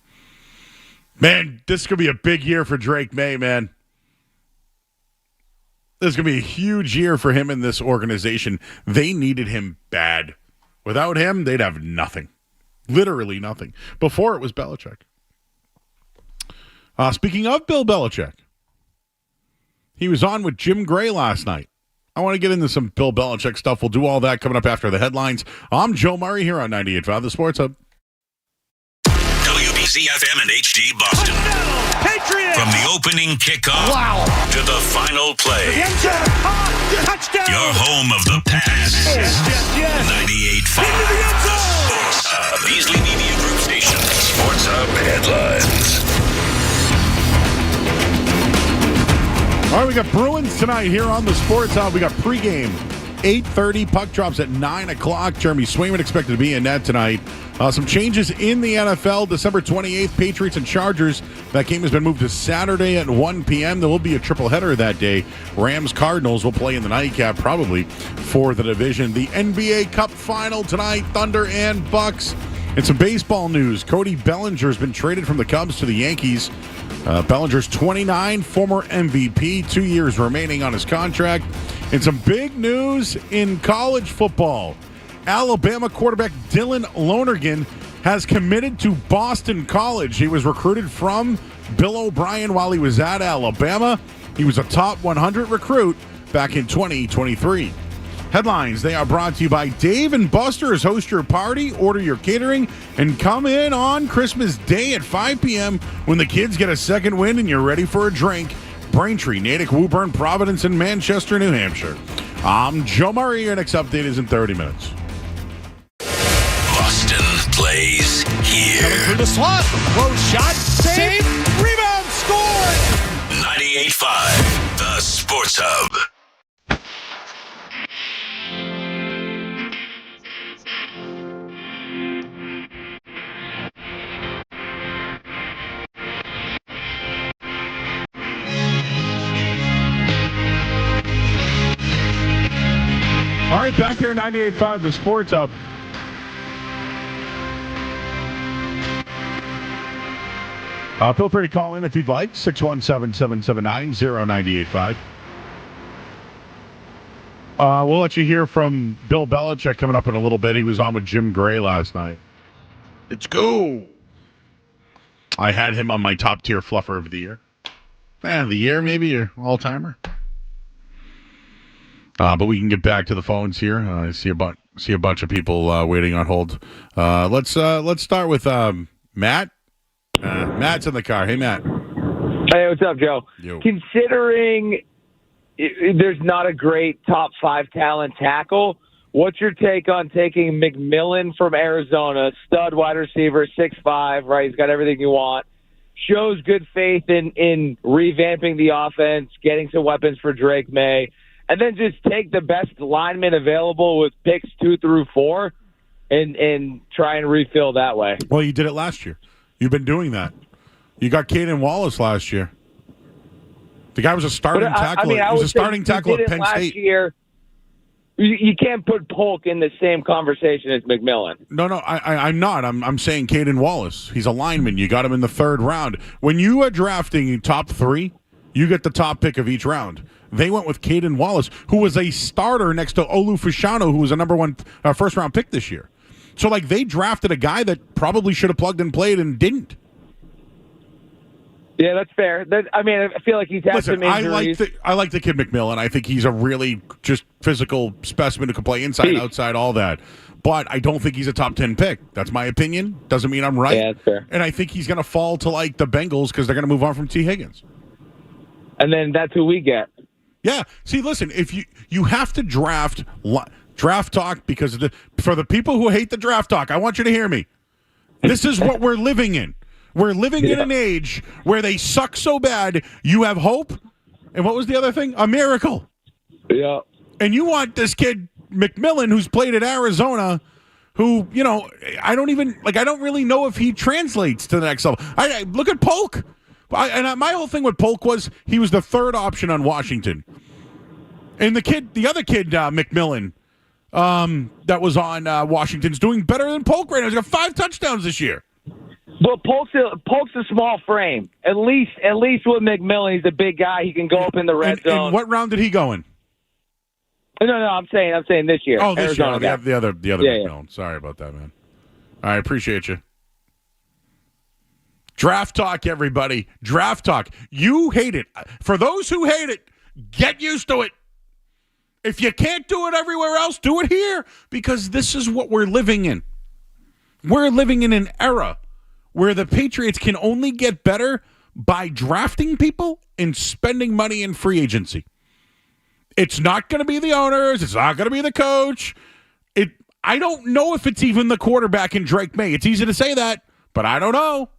Man, this could be a big year for Drake May, man. This is going to be a huge year for him in this organization. They needed him bad. Without him, they'd have nothing. Literally nothing. Before it was Belichick. Speaking of Bill Belichick, he was on with Jim Gray last night. I want to get into some Bill Belichick stuff. We'll do all that coming up after the headlines. I'm Joe Murray here on 98.5 The Sports Hub. WBZ-FM and HD Boston. Patriots! From the opening kickoff to the final play. Touchdown! Your home of the pass. 98.5 The Sports Hub. Beasley Media Group Station. Sports Hub headlines. All right, we got Bruins tonight here on the Sports Hub. We got pregame 8:30. Puck drops at 9 o'clock. Jeremy Swayman expected to be in net tonight. Some changes in the NFL. December 28th, Patriots and Chargers. That game has been moved to Saturday at 1 p.m. There will be a triple header that day. Rams-Cardinals will play in the nightcap probably for the division. The NBA Cup final tonight, Thunder and Bucks. And some baseball news. Cody Bellinger has been traded from the Cubs to the Yankees. Bellinger's 29, former MVP, 2 years remaining on his contract. And some big news in college football. Alabama quarterback Dylan Lonergan has committed to Boston College. He was recruited from Bill O'Brien while he was at Alabama. He was a top 100 recruit back in 2023. Headlines, they are brought to you by Dave & Buster's. Host your party, order your catering, and come in on Christmas Day at 5 p.m. when the kids get a second wind and you're ready for a drink. Braintree, Natick, Woburn, Providence, and Manchester, New Hampshire. I'm Joe Murray. Your next update is in 30 minutes. Boston plays here. Coming through the slot. Close shot. Save. Rebound. Score. 98.5, the Sports Hub. All right, back here, 98.5, the Sports Hub. Feel free to call in if you'd like, 617-779-0985. We'll let you hear from Bill Belichick coming up in a little bit. He was on with Jim Gray last night. Let's go. I had him on my top-tier fluffer of the year. The year, maybe, your all-timer. But we can get back to the phones here. I see a bunch of people waiting on hold. Let's start with Matt. Matt's in the car. Hey, Matt. Hey, what's up, Joe? Yo. Considering there's not a great top 5 talent tackle, what's your take on taking McMillan from Arizona, stud wide receiver, 6'5", right? He's got everything you want. Shows good faith in revamping the offense, getting some weapons for Drake May. And then just take the best lineman available with picks 2 through 4 and try and refill that way. Well, you did it last year. You've been doing that. You got Caden Wallace last year. The guy was a starting tackle. He was a starting tackle at Penn State. Year, you can't put Polk in the same conversation as McMillan. No, I'm not. I'm saying Caden Wallace. He's a lineman. You got him in the 3rd round. When you are drafting top 3, you get the top pick of each round. They went with Caden Wallace, who was a starter next to Olu Fashanu, who was a number 1 first-round pick this year. So, they drafted a guy that probably should have plugged and played and didn't. Yeah, that's fair. I feel like he's had some injuries. I like the kid McMillan. I think he's a really just physical specimen who can play inside, outside, all that. But I don't think he's a top 10 pick. That's my opinion. Doesn't mean I'm right. Yeah, that's fair. And I think he's going to fall to, the Bengals because they're going to move on from T. Higgins. And then that's who we get. Yeah. See, listen, if you have to draft talk because for the people who hate the draft talk, I want you to hear me. This is what we're living in. We're living in an age where they suck so bad, you have hope. And what was the other thing? A miracle. Yeah. And you want this kid, McMillan, who's played at Arizona, who, I don't really know if he translates to the next level. I look at Polk. My whole thing with Polk was he was the 3rd option on Washington. And the other kid, McMillan, that was on Washington's doing better than Polk right now. He's got 5 touchdowns this year. Well, Polk's a small frame. At least with McMillan, he's a big guy. He can go up in the red zone. And what round did he go in? No, I'm saying this year. Oh, this Arizona year. guy. The other Yeah, McMillan. Yeah. Sorry about that, man. I appreciate you. Draft talk, everybody. Draft talk. You hate it. For those who hate it, get used to it. If you can't do it everywhere else, do it here because this is what we're living in. We're living in an era where the Patriots can only get better by drafting people and spending money in free agency. It's not going to be the owners. It's not going to be the coach. I don't know if it's even the quarterback in Drake May. It's easy to say that, but I don't know.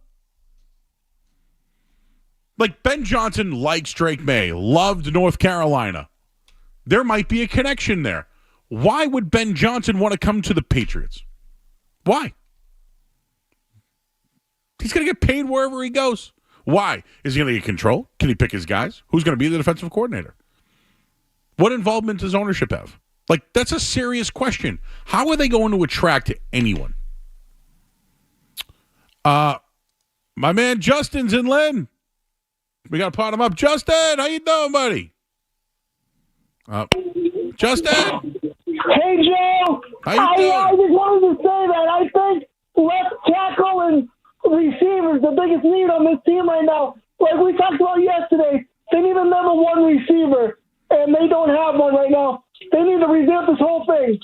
Ben Johnson likes Drake May, loved North Carolina. There might be a connection there. Why would Ben Johnson want to come to the Patriots? Why? He's going to get paid wherever he goes. Why? Is he going to get control? Can he pick his guys? Who's going to be the defensive coordinator? What involvement does ownership have? Like, that's a serious question. How are they going to attract anyone? My man Justin's in Lynn. We got to pot him up. Justin, how you doing, buddy? Justin? Hey, Joe. How you doing? I just wanted to say that I think left tackle and receivers the biggest need on this team right now. Like we talked about yesterday, they need a number one receiver, and they don't have one right now. They need to revamp this whole thing.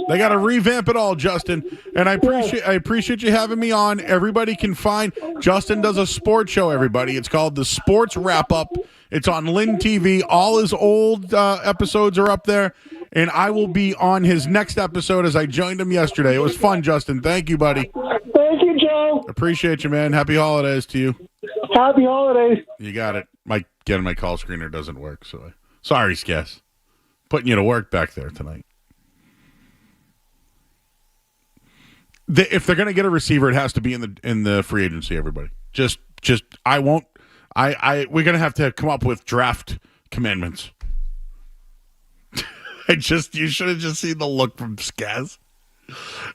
They got to revamp it all, Justin. And I appreciate you having me on. Everybody can find Justin does a sports show. Everybody, it's called the Sports Wrap Up. It's on Lynn TV. All his old episodes are up there, and I will be on his next episode as I joined him yesterday. It was fun, Justin. Thank you, buddy. Thank you, Joe. Appreciate you, man. Happy holidays to you. Happy holidays. You got it. My call screener doesn't work, so sorry, Skess. Putting you to work back there tonight. If they're going to get a receiver, it has to be in the free agency. Everybody, just I won't. We're going to have to come up with draft commandments. You should have just seen the look from Skaz.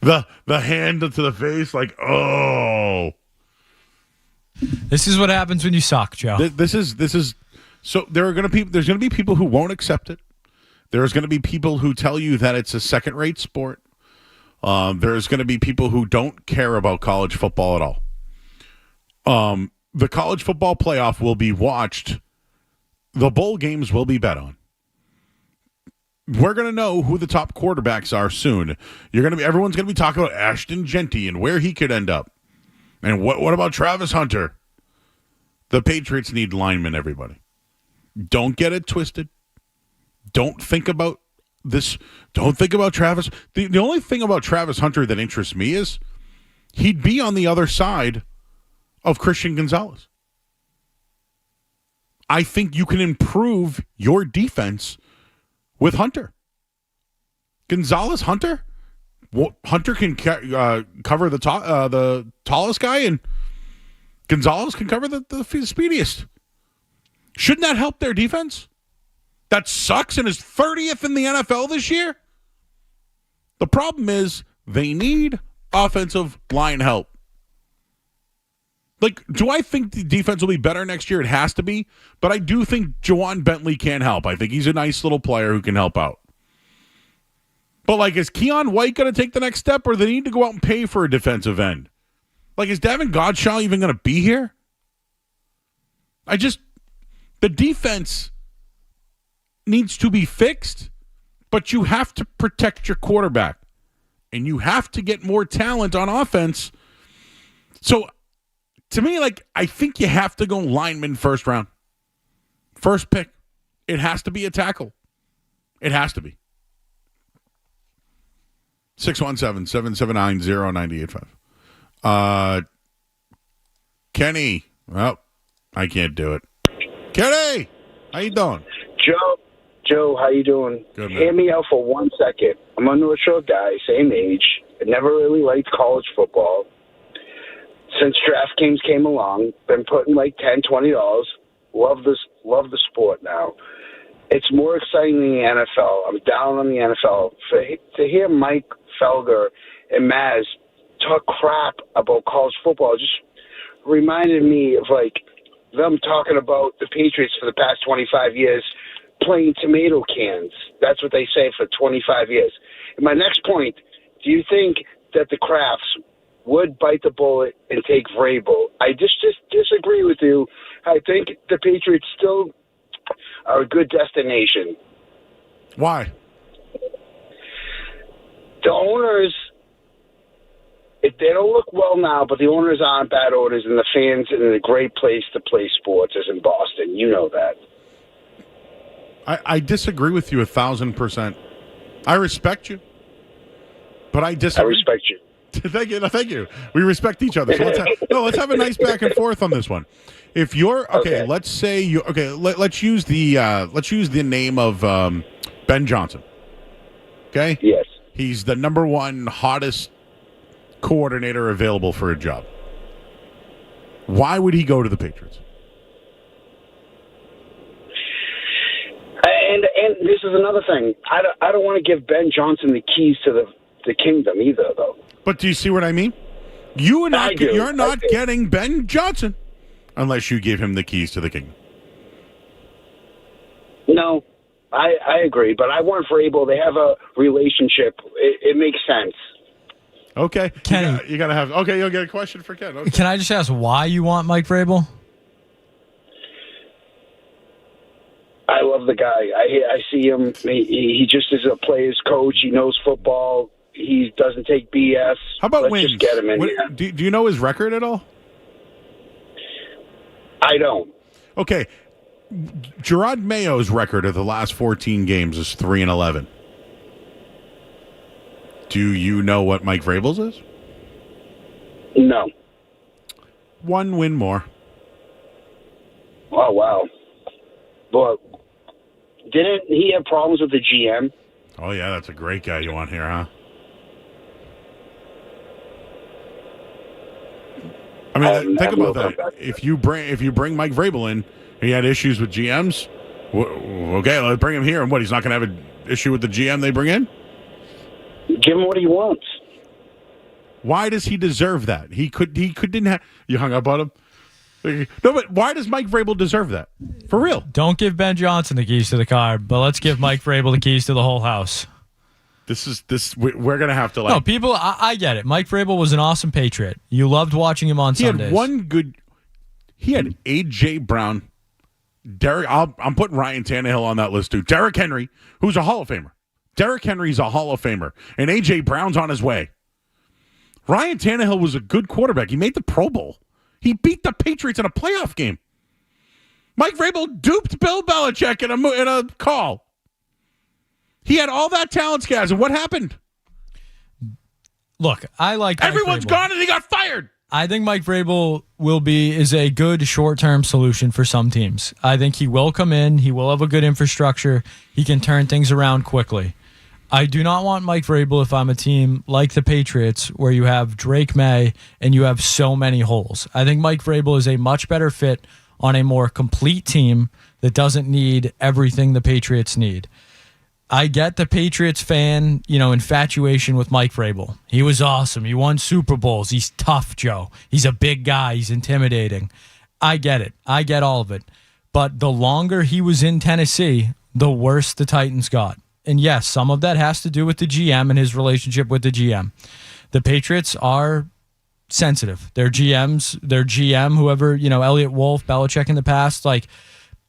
The hand to the face, like, oh. This is what happens when you suck, Joe. This is so there's going to be people who won't accept it. There's going to be people who tell you that it's a second-rate sport. There's going to be people who don't care about college football at all. The college football playoff will be watched. The bowl games will be bet on. We're going to know who the top quarterbacks are soon. Everyone's going to be talking about Ashton Genty and where he could end up. And what about Travis Hunter? The Patriots need linemen, everybody. Don't get it twisted. Don't think about this. Don't think about Travis. The only thing about Travis Hunter that interests me is he'd be on the other side of Christian Gonzalez. I think you can improve your defense with Hunter. Gonzalez, Hunter? Hunter can cover the tallest guy, and Gonzalez can cover the speediest. Shouldn't that help their defense? That sucks and is 30th in the NFL this year? The problem is they need offensive line help. Like, do I think the defense will be better next year? It has to be. But I do think Jawan Bentley can help. I think he's a nice little player who can help out. But, like, is Keon White going to take the next step, or do they need to go out and pay for a defensive end? Like, is Davin Godchaux even going to be here? The defense needs to be fixed, but you have to protect your quarterback. And you have to get more talent on offense. So, to me, like, I think you have to go lineman first round. First pick. It has to be a tackle. It has to be. 617-779-0985. Kenny. Well, I can't do it. Kenny! How you doing? Joe, how you doing? Good, man. Hear me out for 1 second. I'm a North Shore guy, same age. I never really liked college football. Since DraftKings came along, been putting like $10, $20. Love the sport now. It's more exciting than the NFL. I'm down on the NFL. To hear Mike Felger and Maz talk crap about college football just reminded me of like them talking about the Patriots for the past 25 years playing tomato cans. That's what they say for 25 years. And my next point, do you think that the Crafts would bite the bullet and take Vrabel? I just disagree with you. I think the Patriots still are a good destination. Why? The owners, if they don't look well now, but the owners aren't bad owners, and the fans in a great place to play sports is in Boston. You know that. I disagree with you 1,000%. I respect you, but I disagree. I respect you. Thank you. No, thank you. We respect each other. So let's have a nice back and forth on this one. If you're okay, let's say you let's use the name of Ben Johnson. Okay? Yes. He's the number one hottest coordinator available for a job. Why would he go to the Patriots? And this is another thing. I don't want to give Ben Johnson the keys to the kingdom either, though. But do you see what I mean? You're not getting Ben Johnson unless you give him the keys to the kingdom. No, I agree, but I want Vrabel. They have a relationship. It makes sense. Okay. Kenny. You got to have... Okay, you'll get a question for Ken. Okay. Can I just ask why you want Mike Vrabel? I love the guy. I see him. He just is a player's coach. He knows football. He doesn't take BS. How about Let's wins? just get him in here. Do you know his record at all? I don't. Okay. Gerard Mayo's record of the last 14 games is 3-11. Do you know what Mike Vrabel's is? No. One win more. Oh, wow. But didn't he have problems with the GM? Oh, yeah, that's a great guy you want here, huh? I mean, think about that. If you bring Mike Vrabel in, he had issues with GMs. Okay, let's bring him here. And what? He's not going to have an issue with the GM they bring in? Give him what he wants. Why does he deserve that? He didn't have. You hung up on him. No, but why does Mike Vrabel deserve that? For real? Don't give Ben Johnson the keys to the car, but let's give Mike Vrabel the keys to the whole house. We're gonna have to like. No, people. I get it. Mike Vrabel was an awesome Patriot. You loved watching him on Sundays. He had A.J. Brown, Derek. I'm putting Ryan Tannehill on that list too. Derrick Henry, who's a Hall of Famer. Derrick Henry's a Hall of Famer, and A.J. Brown's on his way. Ryan Tannehill was a good quarterback. He made the Pro Bowl. He beat the Patriots in a playoff game. Mike Vrabel duped Bill Belichick in a call. He had all that talent, guys, and what happened? Look, I like Mike everyone's Vrabel. gone and he got fired. I think Mike Vrabel is a good short-term solution for some teams. I think he will come in. He will have a good infrastructure. He can turn things around quickly. I do not want Mike Vrabel if I'm a team like the Patriots where you have Drake May and you have so many holes. I think Mike Vrabel is a much better fit on a more complete team that doesn't need everything the Patriots need. I get the Patriots fan, infatuation with Mike Vrabel. He was awesome. He won Super Bowls. He's tough, Joe. He's a big guy. He's intimidating. I get it. I get all of it. But the longer he was in Tennessee, the worse the Titans got. And yes, some of that has to do with the GM and his relationship with the GM. The Patriots are sensitive. Their GM, whoever, Elliott Wolf, Belichick in the past,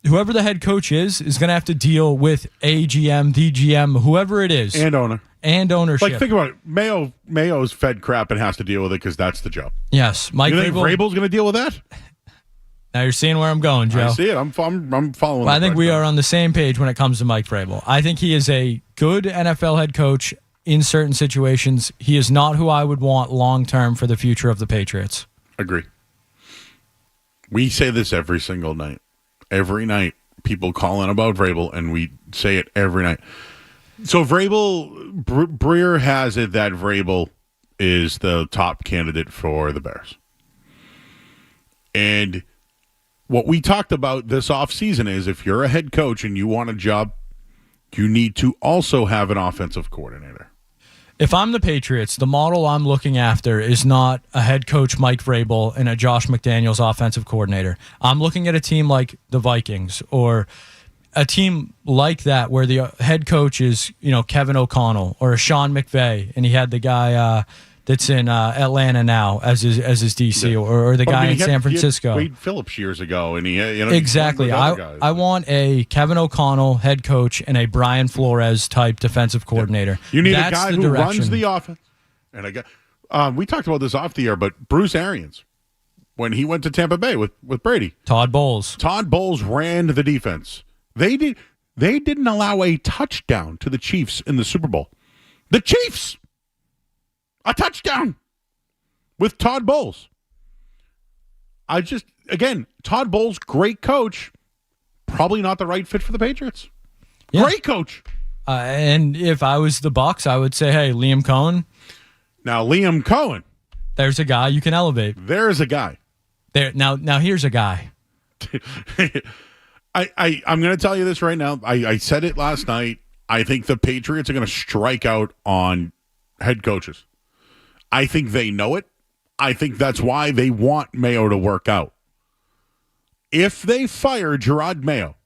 whoever the head coach is going to have to deal with a GM, the GM, whoever it is. And owner. And ownership. Think about it. Mayo's fed crap and has to deal with it because that's the job. Yes. You think Vrabel's going to deal with that? Now you're seeing where I'm going, Joe. I see it. I'm following. Well, I think we are on the same page when it comes to Mike Vrabel. I think he is a good NFL head coach in certain situations. He is not who I would want long-term for the future of the Patriots. Agree. We say this every single night. Every night, people call in about Vrabel, and we say it every night. So Breer has it that Vrabel is the top candidate for the Bears. And what we talked about this offseason is if you're a head coach and you want a job, you need to also have an offensive coordinator. If I'm the Patriots, the model I'm looking after is not a head coach Mike Vrabel and a Josh McDaniels offensive coordinator. I'm looking at a team like the Vikings or a team like that where the head coach is, Kevin O'Connell or a Sean McVay, and he had the guy that's in Atlanta now as his DC, or the guy in San Francisco. He had Wade Phillips years ago, and he exactly. I want a Kevin O'Connell head coach and a Brian Flores type defensive coordinator. You need a guy who runs the offense. And a guy, we talked about this off the air, but Bruce Arians, when he went to Tampa Bay with Brady, Todd Bowles ran the defense. They didn't allow a touchdown to the Chiefs in the Super Bowl. The Chiefs. A touchdown with Todd Bowles. Todd Bowles, great coach, probably not the right fit for the Patriots. Yeah. Great coach. And if I was the Bucks, I would say, hey, Liam Cohen. Now, Liam Cohen. There's a guy you can elevate. There's a guy. Now here's a guy. I'm going to tell you this right now. I said it last night. I think the Patriots are going to strike out on head coaches. I think they know it. I think that's why they want Mayo to work out. If they fire Gerard Mayo,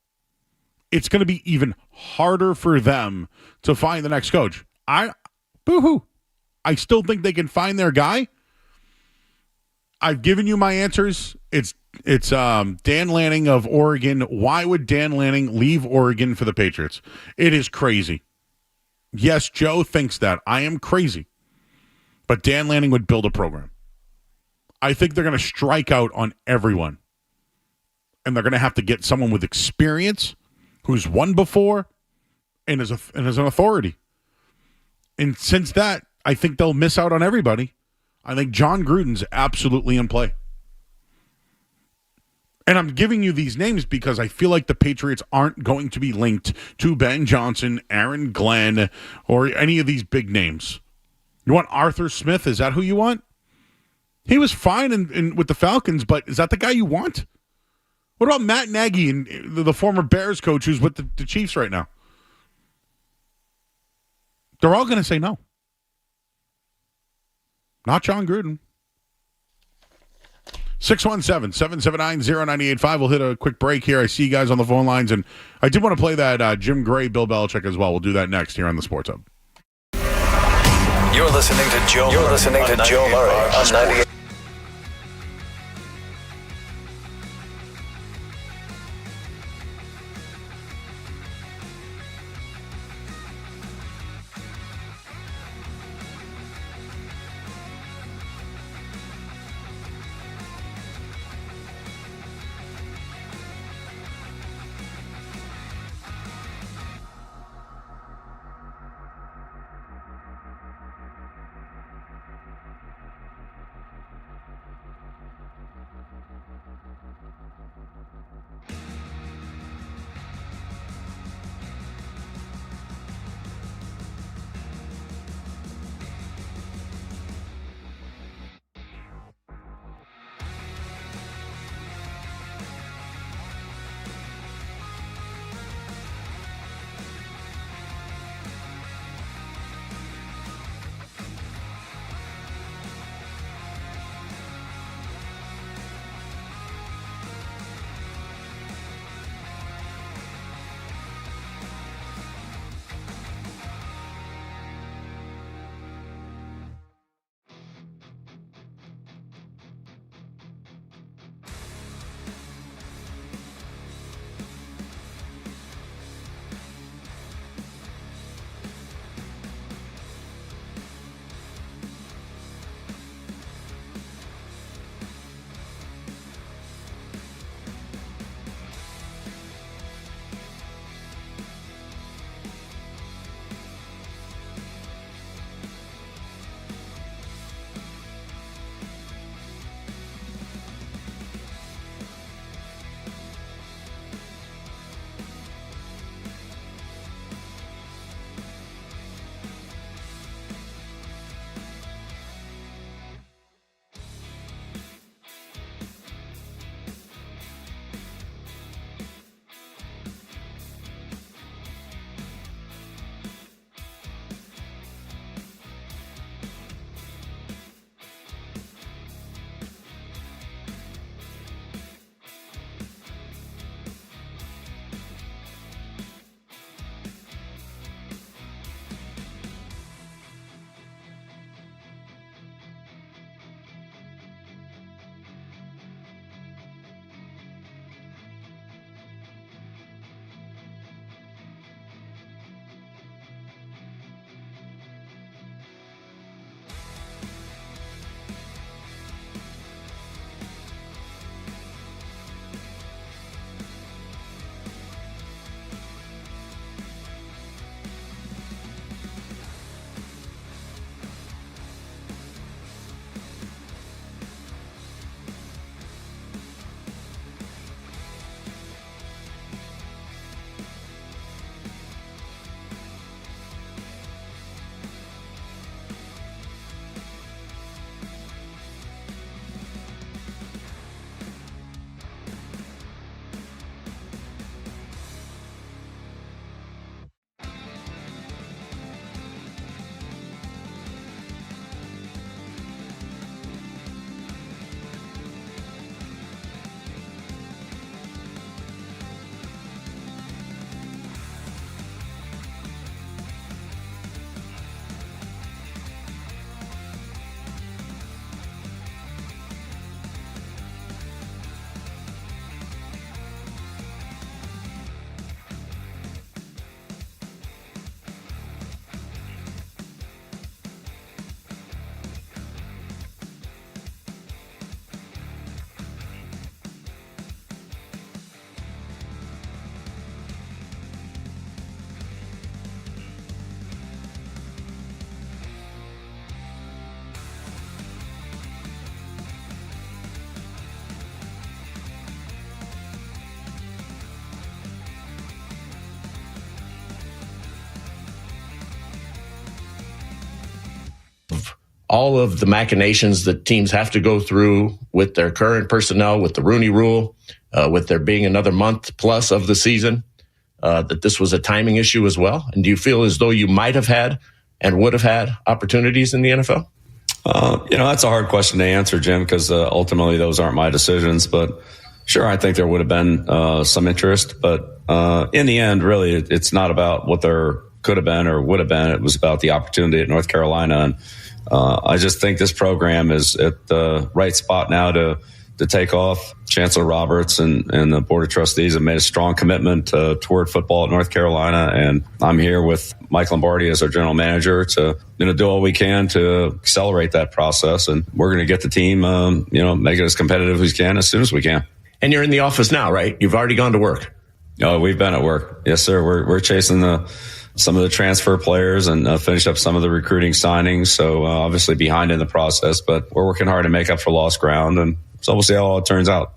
it's going to be even harder for them to find the next coach. Boo-hoo. I still think they can find their guy. I've given you my answers. It's Dan Lanning of Oregon. Why would Dan Lanning leave Oregon for the Patriots? It is crazy. Yes, Joe thinks that. I am crazy. But Dan Lanning would build a program. I think they're going to strike out on everyone. And they're going to have to get someone with experience who's won before and is an authority. And since that, I think they'll miss out on everybody. I think John Gruden's absolutely in play. And I'm giving you these names because I feel like the Patriots aren't going to be linked to Ben Johnson, Aaron Glenn, or any of these big names. You want Arthur Smith? Is that who you want? He was fine with the Falcons, but is that the guy you want? What about Matt Nagy and the former Bears coach who's with the Chiefs right now? They're all going to say no. Not John Gruden. 617-779-0985. We'll hit a quick break here. I see you guys on the phone lines, and I did want to play that Jim Gray, Bill Belichick as well. We'll do that next here on the Sports Hub. You're listening to Joe Murray on 98. all of the machinations that teams have to go through with their current personnel, with the Rooney Rule, with there being another month plus of the season, that this was a timing issue as well? And do you feel as though you might have had and would have had opportunities in the NFL? That's a hard question to answer, Jim, because ultimately those aren't my decisions. But sure, I think there would have been some interest. But in the end, really, it's not about what there could have been or would have been. It was about the opportunity at North Carolina. And I just think this program is at the right spot now to take off. Chancellor Roberts and the Board of Trustees have made a strong commitment toward football at North Carolina. And I'm here with Mike Lombardi as our general manager to do all we can to accelerate that process. And we're going to get the team, make it as competitive as we can as soon as we can. And you're in the office now, right? You've already gone to work. Oh, we've been at work. Yes, sir. We're chasing some of the transfer players and finish up some of the recruiting signings. So obviously behind in the process, but we're working hard to make up for lost ground. And so we'll see how it turns out.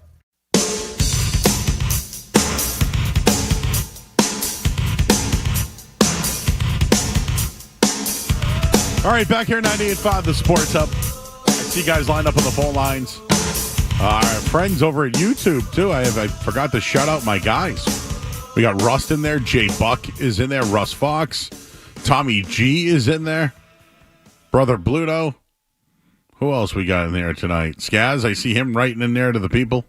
All right, back here at 98.5, the Sports Hub. I see you guys lined up on the phone lines. Our friends over at YouTube, too. I forgot to shout out my guys. We got Rust in there. Jay Buck is in there. Russ Fox. Tommy G is in there. Brother Bluto. Who else we got in there tonight? Skaz, I see him writing in there to the people.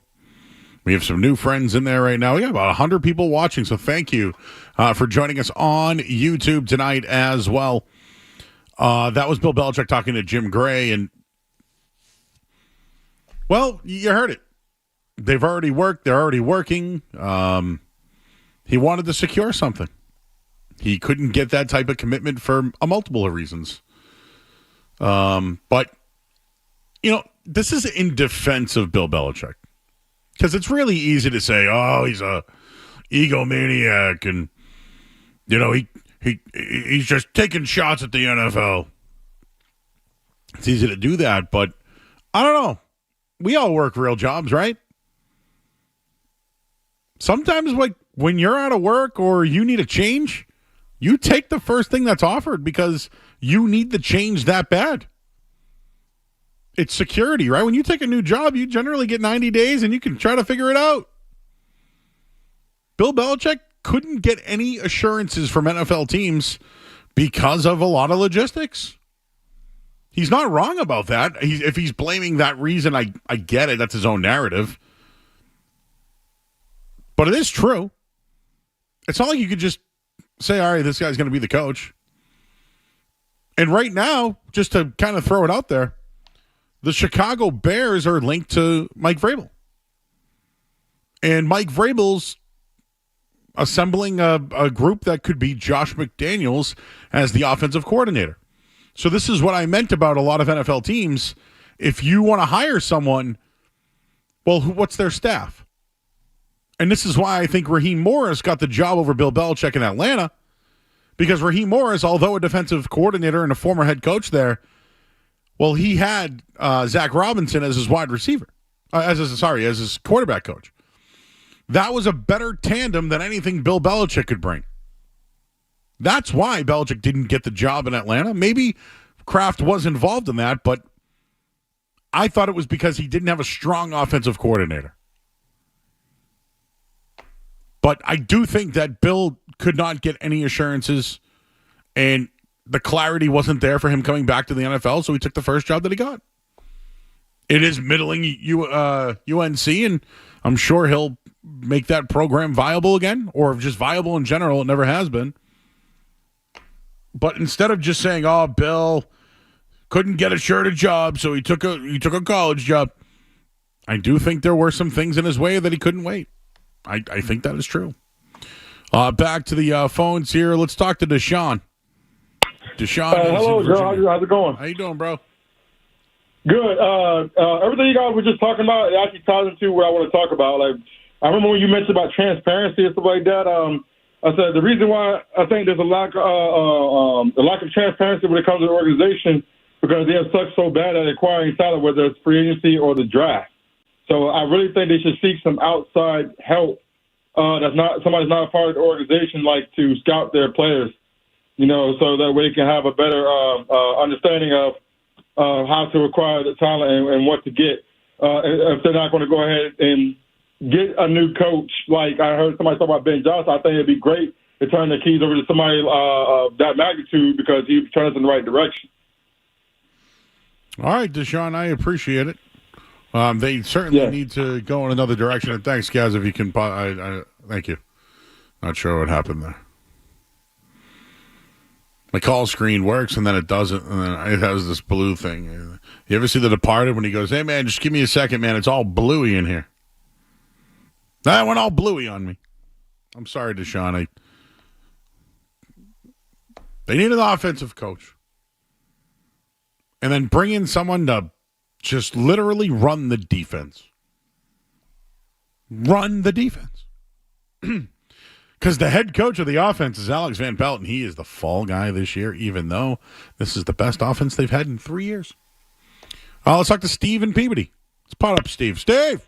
We have some new friends in there right now. We got about 100 people watching, so thank you for joining us on YouTube tonight as well. That was Bill Belichick talking to Jim Gray, and, well, you heard it. They've already worked. They're already working. He wanted to secure something. He couldn't get that type of commitment for a multiple of reasons. But, this is in defense of Bill Belichick. Because it's really easy to say, oh, he's a egomaniac and, he's just taking shots at the NFL. It's easy to do that, but I don't know. We all work real jobs, right? Sometimes, when you're out of work or you need a change, you take the first thing that's offered because you need the change that bad. It's security, right? When you take a new job, you generally get 90 days and you can try to figure it out. Bill Belichick couldn't get any assurances from NFL teams because of a lot of logistics. He's not wrong about that. If he's blaming that reason, I get it. That's his own narrative. But it is true. It's not like you could just say, all right, this guy's going to be the coach. And right now, just to kind of throw it out there, the Chicago Bears are linked to Mike Vrabel. And Mike Vrabel's assembling a group that could be Josh McDaniels as the offensive coordinator. So this is what I meant about a lot of NFL teams. If you want to hire someone, well, what's their staff? And this is why I think Raheem Morris got the job over Bill Belichick in Atlanta, because Raheem Morris, although a defensive coordinator and a former head coach there, well, he had Zach Robinson as his wide receiver, as his quarterback coach. That was a better tandem than anything Bill Belichick could bring. That's why Belichick didn't get the job in Atlanta. Maybe Kraft was involved in that, but I thought it was because he didn't have a strong offensive coordinator. But I do think that Bill could not get any assurances, and the clarity wasn't there for him coming back to the NFL, so he took the first job that he got. It is middling UNC, and I'm sure he'll make that program viable again, or just viable in general. It never has been. But instead of just saying, oh, Bill couldn't get a job, so he took a college job, I do think there were some things in his way that he couldn't wait. I think that is true. Back to the phones here. Let's talk to Deshaun. Deshaun. Hello, Joe. How's it going? How you doing, bro? Good. Everything you guys were just talking about, it actually ties into what I want to talk about. Like, I remember when you mentioned about transparency and stuff like that. I said the reason why I think there's a lack of transparency when it comes to the organization because they have sucked so bad at acquiring talent, whether it's free agency or the draft. So I really think they should seek some outside help. Somebody's not a part of the organization, like to scout their players, so that way they can have a better understanding of how to acquire the talent and what to get. If they're not going to go ahead and get a new coach, like I heard somebody talk about Ben Johnson, I think it'd be great to turn the keys over to somebody of that magnitude because he'd turn us in the right direction. All right, Deshaun, I appreciate it. They certainly need to go in another direction. And thanks, guys, if you can. Thank you. Not sure what happened there. My call screen works, and then it doesn't, and then it has this blue thing. You ever see The Departed when he goes, "Hey, man, just give me a second, man. It's all bluey in here." That went all bluey on me. I'm sorry, Deshaun. They need an offensive coach. And then bring in someone to just literally run the defense. Run the defense. Because the head coach of the offense is Alex Van Pelt, and he is the fall guy this year, even though this is the best offense they've had in 3 years. Let's talk to Steve and Peabody. Let's pot up Steve. Steve!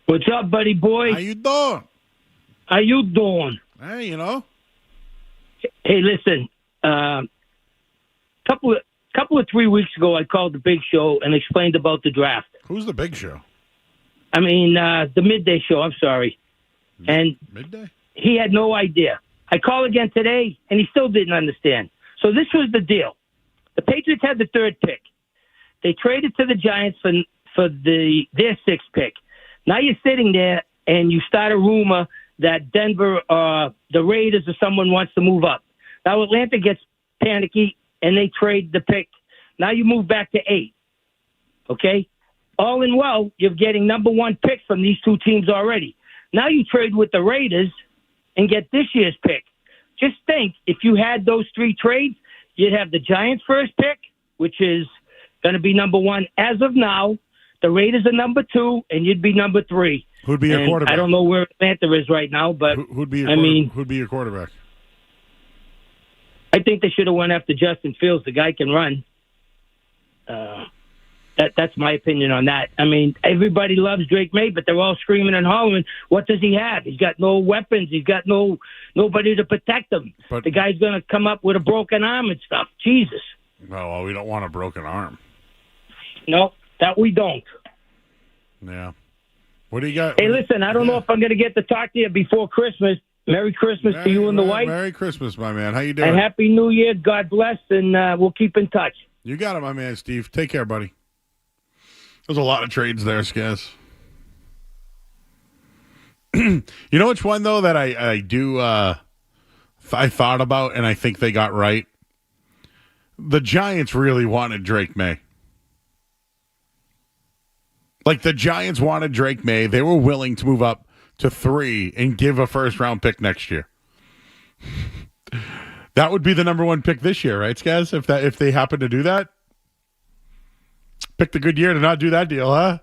What's up, buddy boy? How you doing? How you doing? Hey, you know. Hey, listen. Couple of 3 weeks ago, I called the Big Show and explained about the draft. Who's the Big Show? I mean, the Midday Show. I'm sorry. And Midday? He had no idea. I called again today, and he still didn't understand. So this was the deal. The Patriots had the 3rd pick. They traded to the Giants for their 6th pick. Now you're sitting there, and you start a rumor that Denver, the Raiders, or someone wants to move up. Now Atlanta gets panicky, and they trade the pick. Now you move back to 8. Okay? All in well, you're getting number 1 pick from these 2 teams already. Now you trade with the Raiders and get this year's pick. Just think, if you had those 3 trades, you'd have the Giants' first pick, which is going to be number 1 as of now. The Raiders are number 2, and you'd be number 3. Who'd be your quarterback? I don't know where Atlanta is right now, but who'd be your quarterback? I think they should have went after Justin Fields. The guy can run. That's my opinion on that. I mean, everybody loves Drake May, but they're all screaming and hollering. What does he have? He's got no weapons. He's got nobody to protect him. But the guy's going to come up with a broken arm and stuff. Jesus. Well, we don't want a broken arm. No, that we don't. Yeah. What do you got? Hey, listen, I don't know if I'm going to get to talk to you before Christmas. Merry Christmas to you and the wife. Merry Christmas, my man. How you doing? And Happy New Year. God bless, and we'll keep in touch. You got it, my man, Steve. Take care, buddy. There's a lot of trades there, Skaz. You know which one, though, that I thought about and I think they got right? The Giants really wanted Drake May. Like, the Giants wanted Drake May. They were willing to move up to 3 and give a first-round pick next year. That would be the number 1 pick this year, right, Skaz? If they happen to do that? Picked a good year to not do that deal, huh?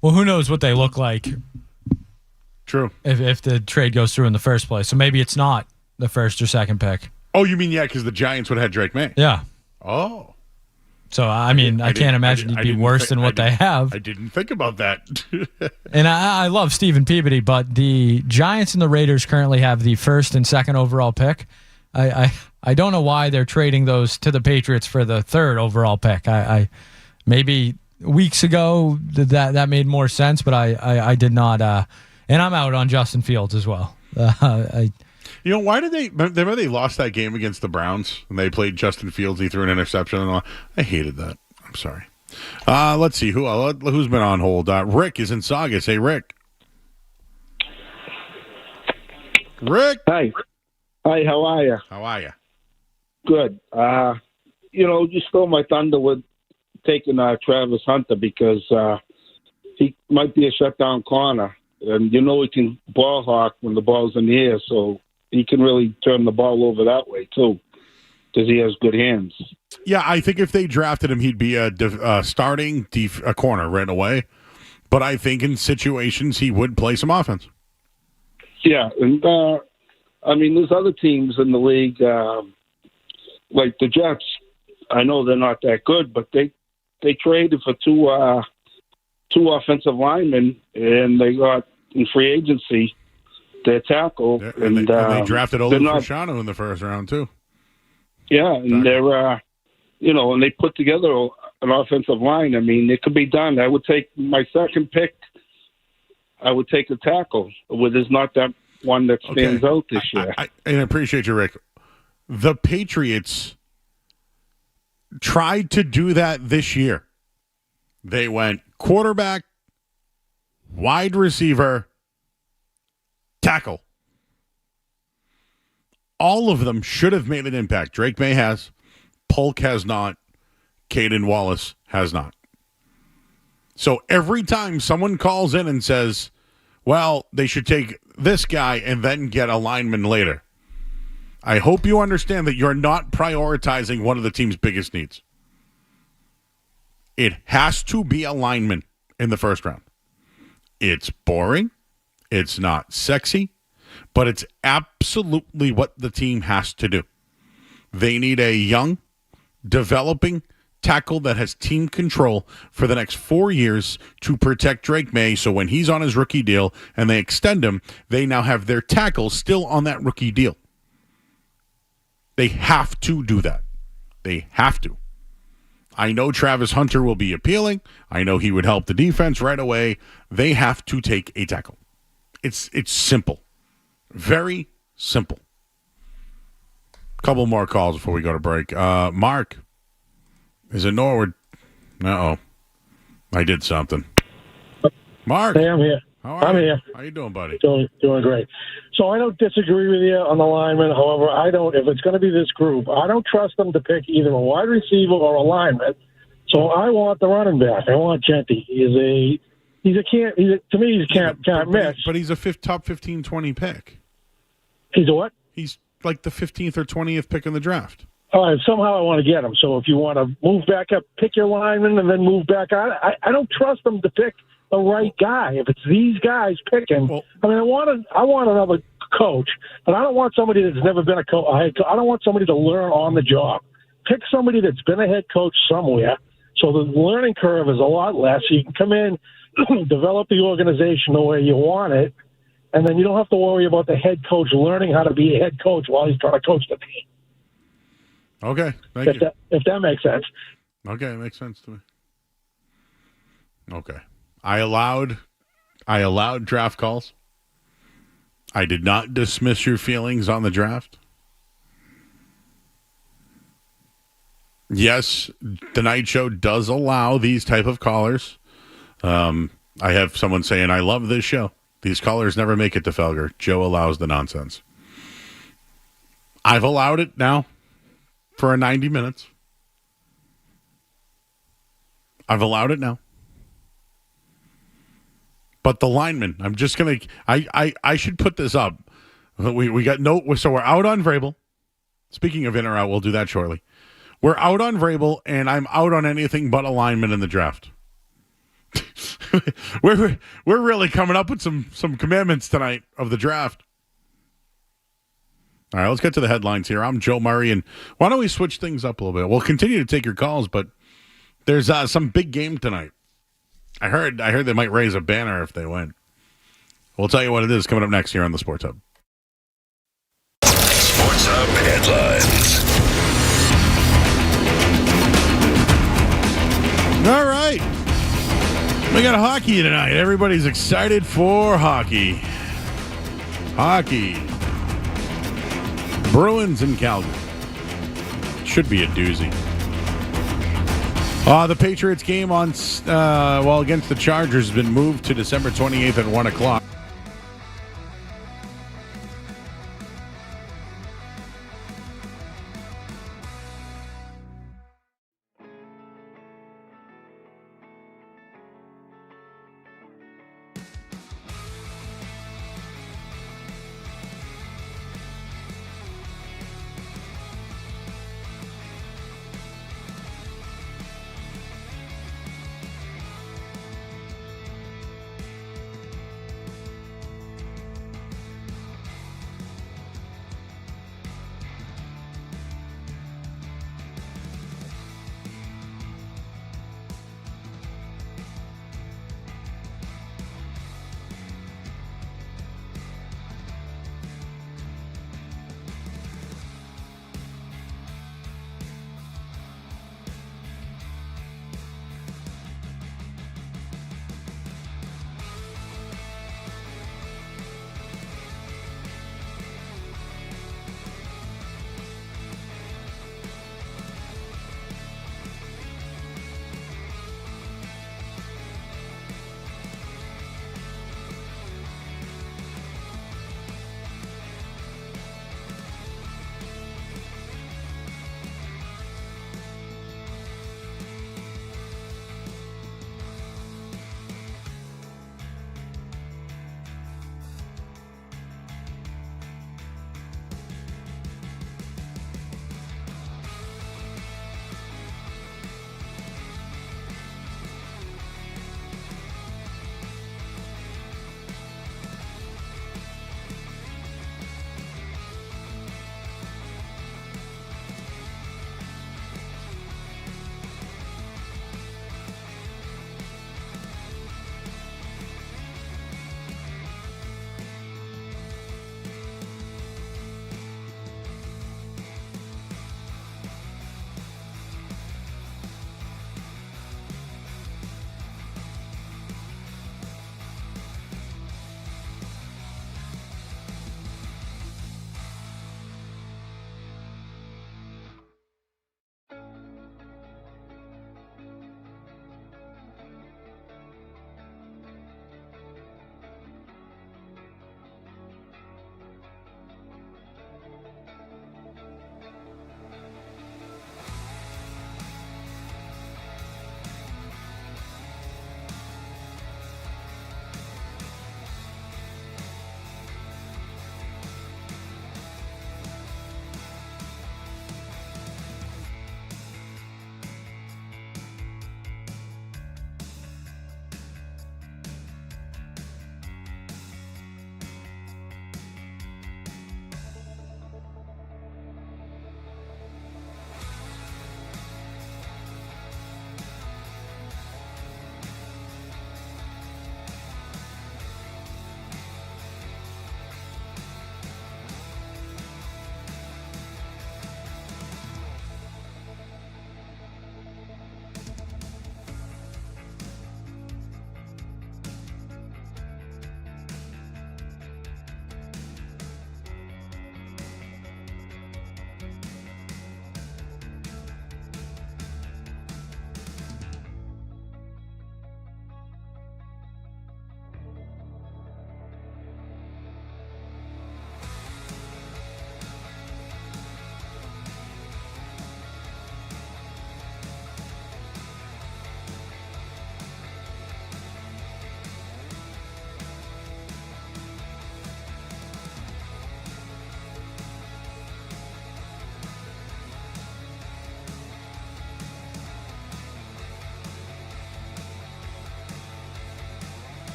Well, who knows what they look like. True. If the trade goes through in the first place. So maybe it's not the 1st or 2nd pick. Oh, you mean, because the Giants would have had Drake May? Yeah. Oh. So, I mean, I can't imagine you'd be worse than what they have. I didn't think about that. And I love Stephen Peabody, but the Giants and the Raiders currently have the 1st and 2nd overall pick. I don't know why they're trading those to the Patriots for the 3rd overall pick. I maybe weeks ago that made more sense, but I did not. And I'm out on Justin Fields as well. You know, why did remember they lost that game against the Browns and they played Justin Fields, he threw an interception and all. I hated that. I'm sorry. Let's see who's been on hold. Rick is in Saugus. Hey, Rick. Hi, how are you? How are you? Good. You stole my thunder with taking Travis Hunter because he might be a shutdown corner. And he can ball hawk when the ball's in the air, so he can really turn the ball over that way, too, because he has good hands. Yeah, I think if they drafted him, he'd be a starting corner right away. But I think in situations he would play some offense. Yeah, and there's other teams in the league, like the Jets. I know they're not that good, but they traded for two offensive linemen, and they got in free agency their tackle. Yeah, and they drafted Olu Fashanu in the 1st round, too. Yeah, and they're and they put together an offensive line. I mean, it could be done. I would take my second pick. I would take a tackle. There's not that one that stands out this year. I appreciate you, Rick. The Patriots tried to do that this year. They went quarterback, wide receiver, tackle. All of them should have made an impact. Drake May has. Polk has not. Caden Wallace has not. So every time someone calls in and says, well, they should take this guy and then get a lineman later, I hope you understand that you're not prioritizing one of the team's biggest needs. It has to be a lineman in the first round. It's boring. It's not sexy. But it's absolutely what the team has to do. They need a young, developing tackle that has team control for the next 4 years to protect Drake May, so when he's on his rookie deal and they extend him, they now have their tackle still on that rookie deal. They have to do that. They have to. I know Travis Hunter will be appealing. I know he would help the defense right away. They have to take a tackle. It's simple. Very simple. Couple more calls before we go to break. Mark, is it Norwood? Uh-oh. I did something. Mark. Hey, I'm here. I'm here. How you doing, buddy? Doing great. So I don't disagree with you on the lineman. However, if it's going to be this group, I don't trust them to pick either a wide receiver or a lineman. So I want the running back. I want Genty. To me, he's can't miss. But he's a top 15, 20 pick. He's a what? He's like the 15th or 20th pick in the draft. All right, somehow I want to get him. So if you want to move back up, pick your lineman, and then move back out. I don't trust them to pick the right guy. If it's these guys picking, I want another coach, but I don't want somebody that's never been a coach. I don't want somebody to learn on the job. Pick somebody that's been a head coach somewhere, so the learning curve is a lot less. So you can come in, develop the organization the way you want it, and then you don't have to worry about the head coach learning how to be a head coach while he's trying to coach the team. Okay, thank you. If that makes sense. Okay, it makes sense to me. Okay. I allowed draft calls. I did not dismiss your feelings on the draft. Yes, the night show does allow these type of callers. I have someone saying, I love this show. These callers never make it to Felger. Joe allows the nonsense. I've allowed it now for 90 minutes. I've allowed it now. But the lineman, I'm just going to, I should put this up. We got so we're out on Vrabel. Speaking of in or out, we'll do that shortly. We're out on Vrabel, and I'm out on anything but a lineman in the draft. We're really coming up with some commandments tonight of the draft. All right, let's get to the headlines here. I'm Joe Murray, and why don't we switch things up a little bit? We'll continue to take your calls, but there's some big game tonight. I heard they might raise a banner if they win. We'll tell you what it is coming up next here on the Sports Hub. Sports Hub headlines. All right. We got hockey tonight. Everybody's excited for hockey. Hockey. Bruins in Calgary. Should be a doozy. The Patriots game against the Chargers has been moved to December 28th at 1 o'clock.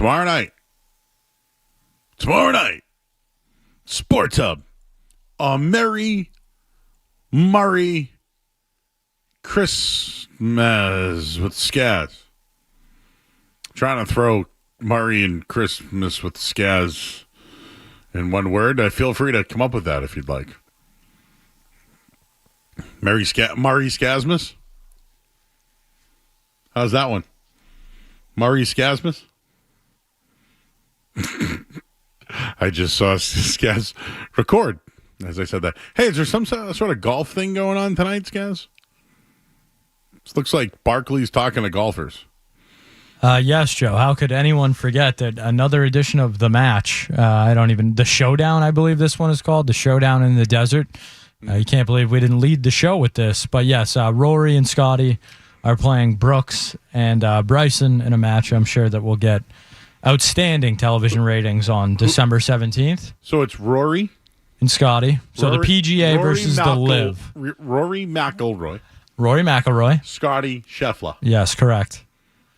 Tomorrow night. Sports Hub. Merry Murray Christmas with Skaz. Trying to throw Murray and Christmas with Skaz in one word. Feel free to come up with that if you'd like. Murray Skazmas? How's that one? Murray Skazmas? I just saw Skaz record as I said that. Hey, is there some sort of golf thing going on tonight, Skaz? This looks like Barkley's talking to golfers. Yes, Joe. How could anyone forget that another edition of The Match, the Showdown, I believe this one is called, The Showdown in the Desert. You can't believe we didn't lead the show with this. But yes, Rory and Scotty are playing Brooks and Bryson in a match I'm sure that will get outstanding television ratings on December 17th. So it's Rory and Scotty. So the PGA versus the LIV. Rory McIlroy. Scotty Scheffler. Yes, correct.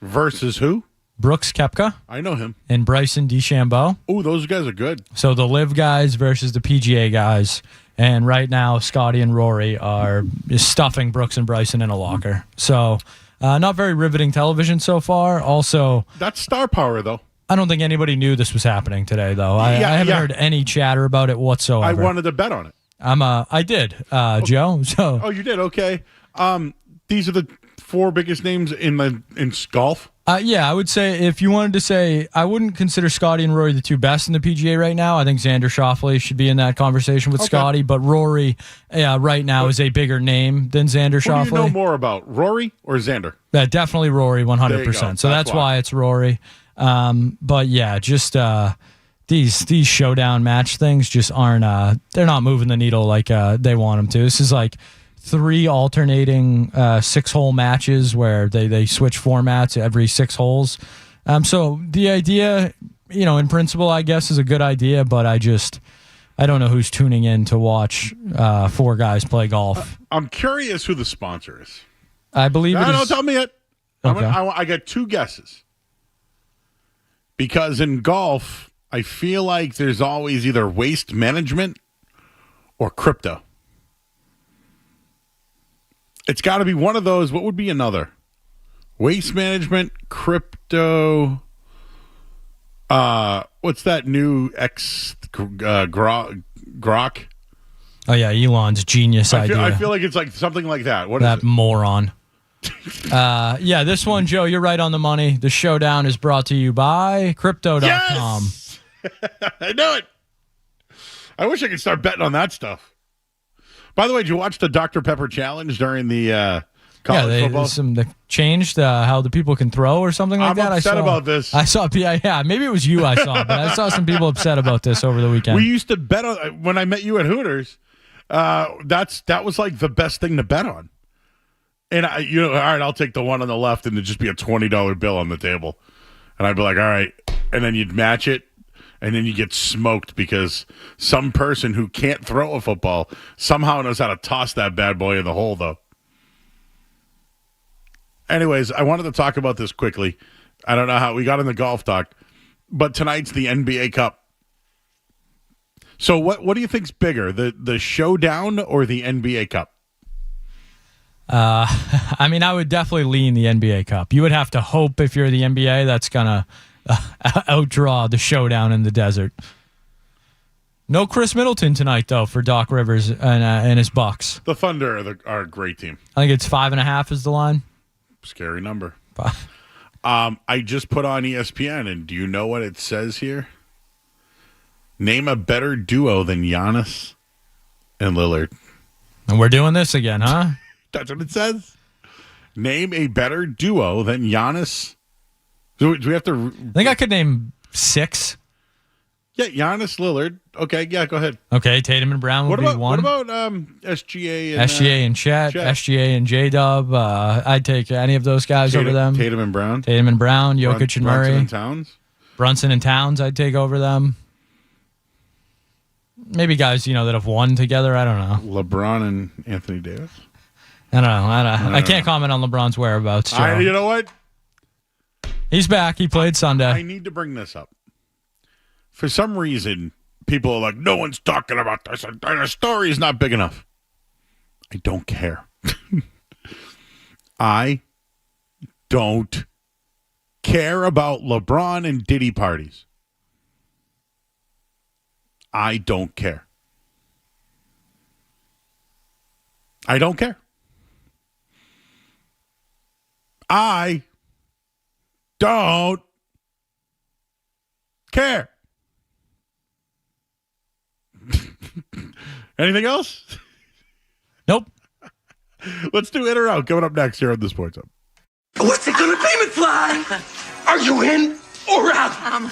Versus who? Brooks Koepka. I know him. And Bryson DeChambeau. Oh, those guys are good. So the LIV guys versus the PGA guys. And right now, Scotty and Rory are stuffing Brooks and Bryson in a locker. So not very riveting television so far. Also, that's star power, though. I don't think anybody knew this was happening today, though. I haven't heard any chatter about it whatsoever. I wanted to bet on it. I did, Joe. So. Oh, you did? Okay. These are the 4 biggest names in golf. Yeah, I would say if you wanted to say, I wouldn't consider Scotty and Rory the 2 best in the PGA right now. I think Xander Schauffele should be in that conversation with Scotty, but Rory right now is a bigger name than Xander Schauffele. Who do you know more about, Rory or Xander? Definitely Rory, 100%. So that's why it's Rory. But yeah, just these showdown match things just aren't. They're not moving the needle like they want them to. This is like 3 alternating 6-hole matches where they switch formats every 6 holes. So the idea, in principle, I guess is a good idea, but I don't know who's tuning in to watch 4 guys play golf. I'm curious who the sponsor is. I believe it is. Don't tell me it. Okay. I got 2 guesses. Because in golf, I feel like there's always either Waste Management or crypto. It's got to be one of those. What would be another? Waste Management, crypto. What's that new Grok? Oh, yeah, Elon's genius idea. I feel like it's like something like that. What that is it? Moron. Yeah, this one, Joe, you're right on the money. The Showdown is brought to you by Crypto.com. Yes! I knew it. I wish I could start betting on that stuff. By the way, did you watch the Dr. Pepper challenge during the college football? They changed how the people can throw or something like that. I'm upset about this. I saw, yeah, maybe it was you I saw, but I saw some people upset about this over the weekend. We used to bet on, when I met you at Hooters, that was like the best thing to bet on. And all right, I'll take the one on the left and it'd just be a $20 bill on the table. And I'd be like, all right. And then you'd match it. And then you get smoked because some person who can't throw a football somehow knows how to toss that bad boy in the hole, though. Anyways, I wanted to talk about this quickly. I don't know how we got in the golf talk, but tonight's the NBA Cup. So what do you think's bigger, the Showdown or the NBA Cup? I mean, I would definitely lean the NBA Cup. You would have to hope if you're the NBA that's gonna outdraw the Showdown in the desert. No Chris Middleton tonight, though, for Doc Rivers and his Bucks. The Thunder are a great team. I think it's 5.5 is the line. Scary number. I just put on ESPN, and do you know what it says here? Name a better duo than Giannis and Lillard. And we're doing this again, huh? That's what it says. Name a better duo than Giannis. Do we have to? I think I could name 6. Yeah, Giannis, Lillard. Okay, yeah, go ahead. Okay, Tatum and Brown would be 1. What about SGA and SGA and Chet, SGA and J-Dub? I'd take any of those guys over them. Tatum and Brown. Jokic and Murray. Brunson and Towns. Brunson and Towns, I'd take over them. Maybe guys, that have won together. I don't know. LeBron and Anthony Davis. I don't know. I can't comment on LeBron's whereabouts, Joe. You know what? He's back. He played Sunday. I need to bring this up. For some reason, people are like, no one's talking about this. The story is not big enough. I don't care. I don't care about LeBron and Diddy parties. I don't care. I don't care. I don't care. Anything else? Nope. Let's do in or out. Coming up next here on the Sports Hub. What's it gonna be, McFly? Are you in or out?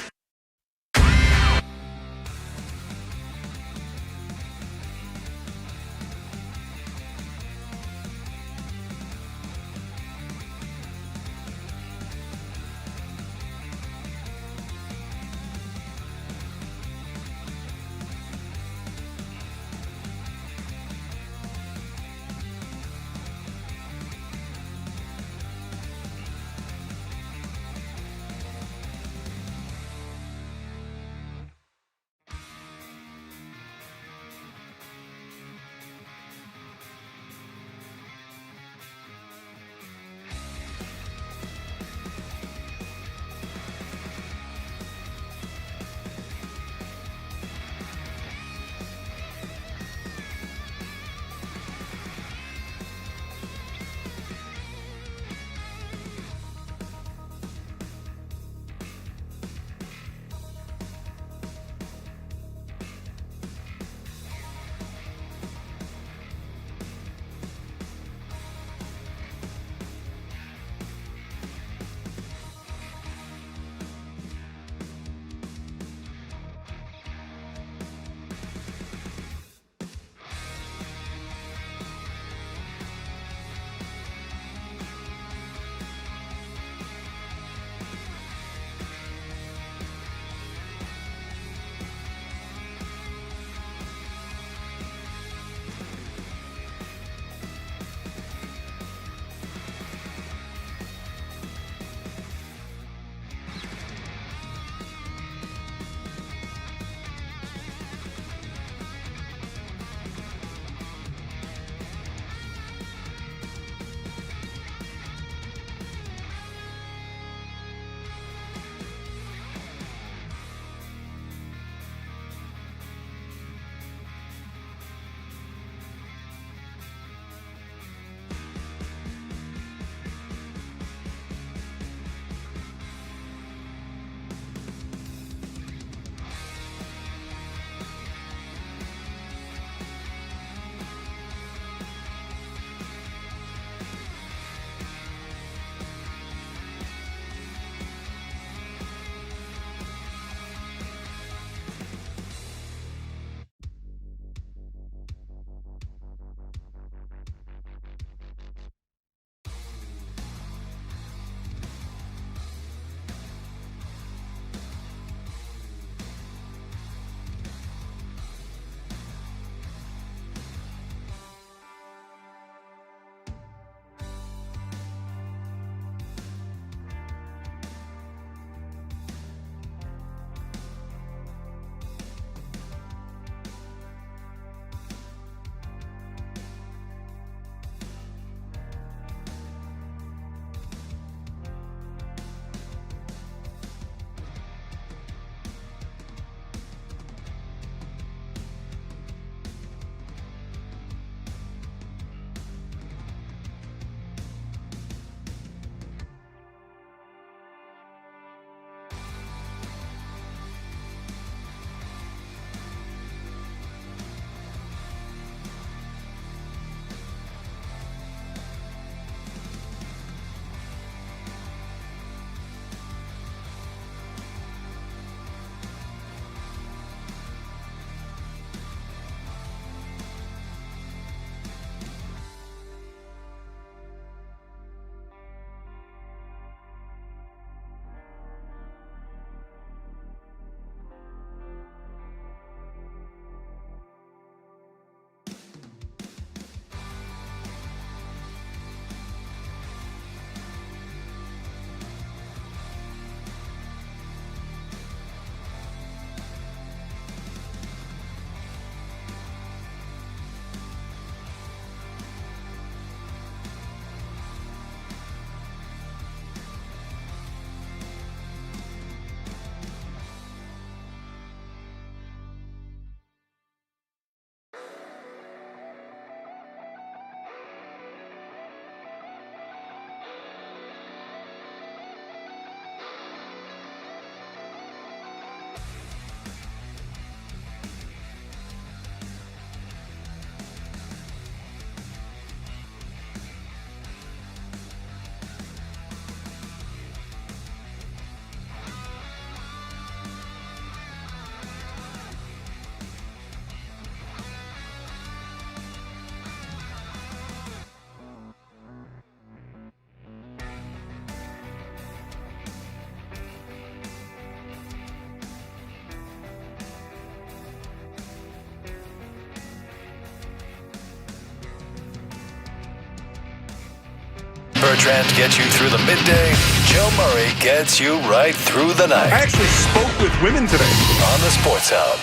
Bertrand gets you through the midday, Joe Murray gets you right through the night. I actually spoke with women today. On the Sports Hub.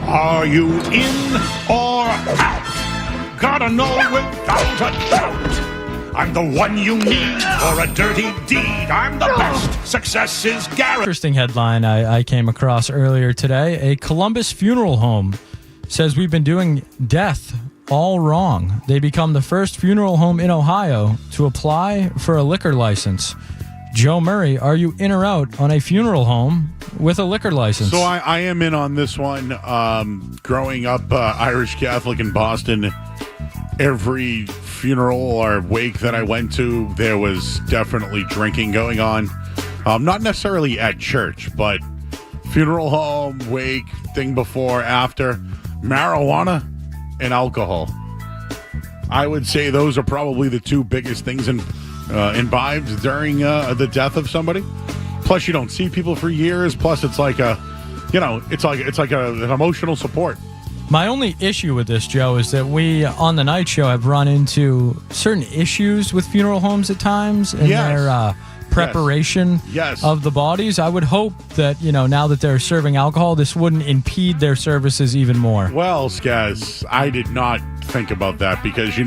Are you in or out? Gotta know without a doubt. I'm the one you need for a dirty deed. I'm the best. Success is guaranteed. Interesting headline I came across earlier today. A Columbus funeral home says we've been doing death all wrong. They become the first funeral home in Ohio to apply for a liquor license. Joe Murray, are you in or out on a funeral home with a liquor license? So I am in on this one. Growing up Irish Catholic in Boston, every funeral or wake that I went to, there was definitely drinking going on. Not necessarily at church, but funeral home, wake, thing before, after, marijuana and alcohol. I would say those are probably the two biggest things imbibed during the death of somebody. Plus, you don't see people for years. Plus, it's like an emotional support. My only issue with this, Joe, is that we, on the night show, have run into certain issues with funeral homes at times in their preparation of the bodies. I would hope that, now that they're serving alcohol, this wouldn't impede their services even more. Well, Skaz, I did not think about that because,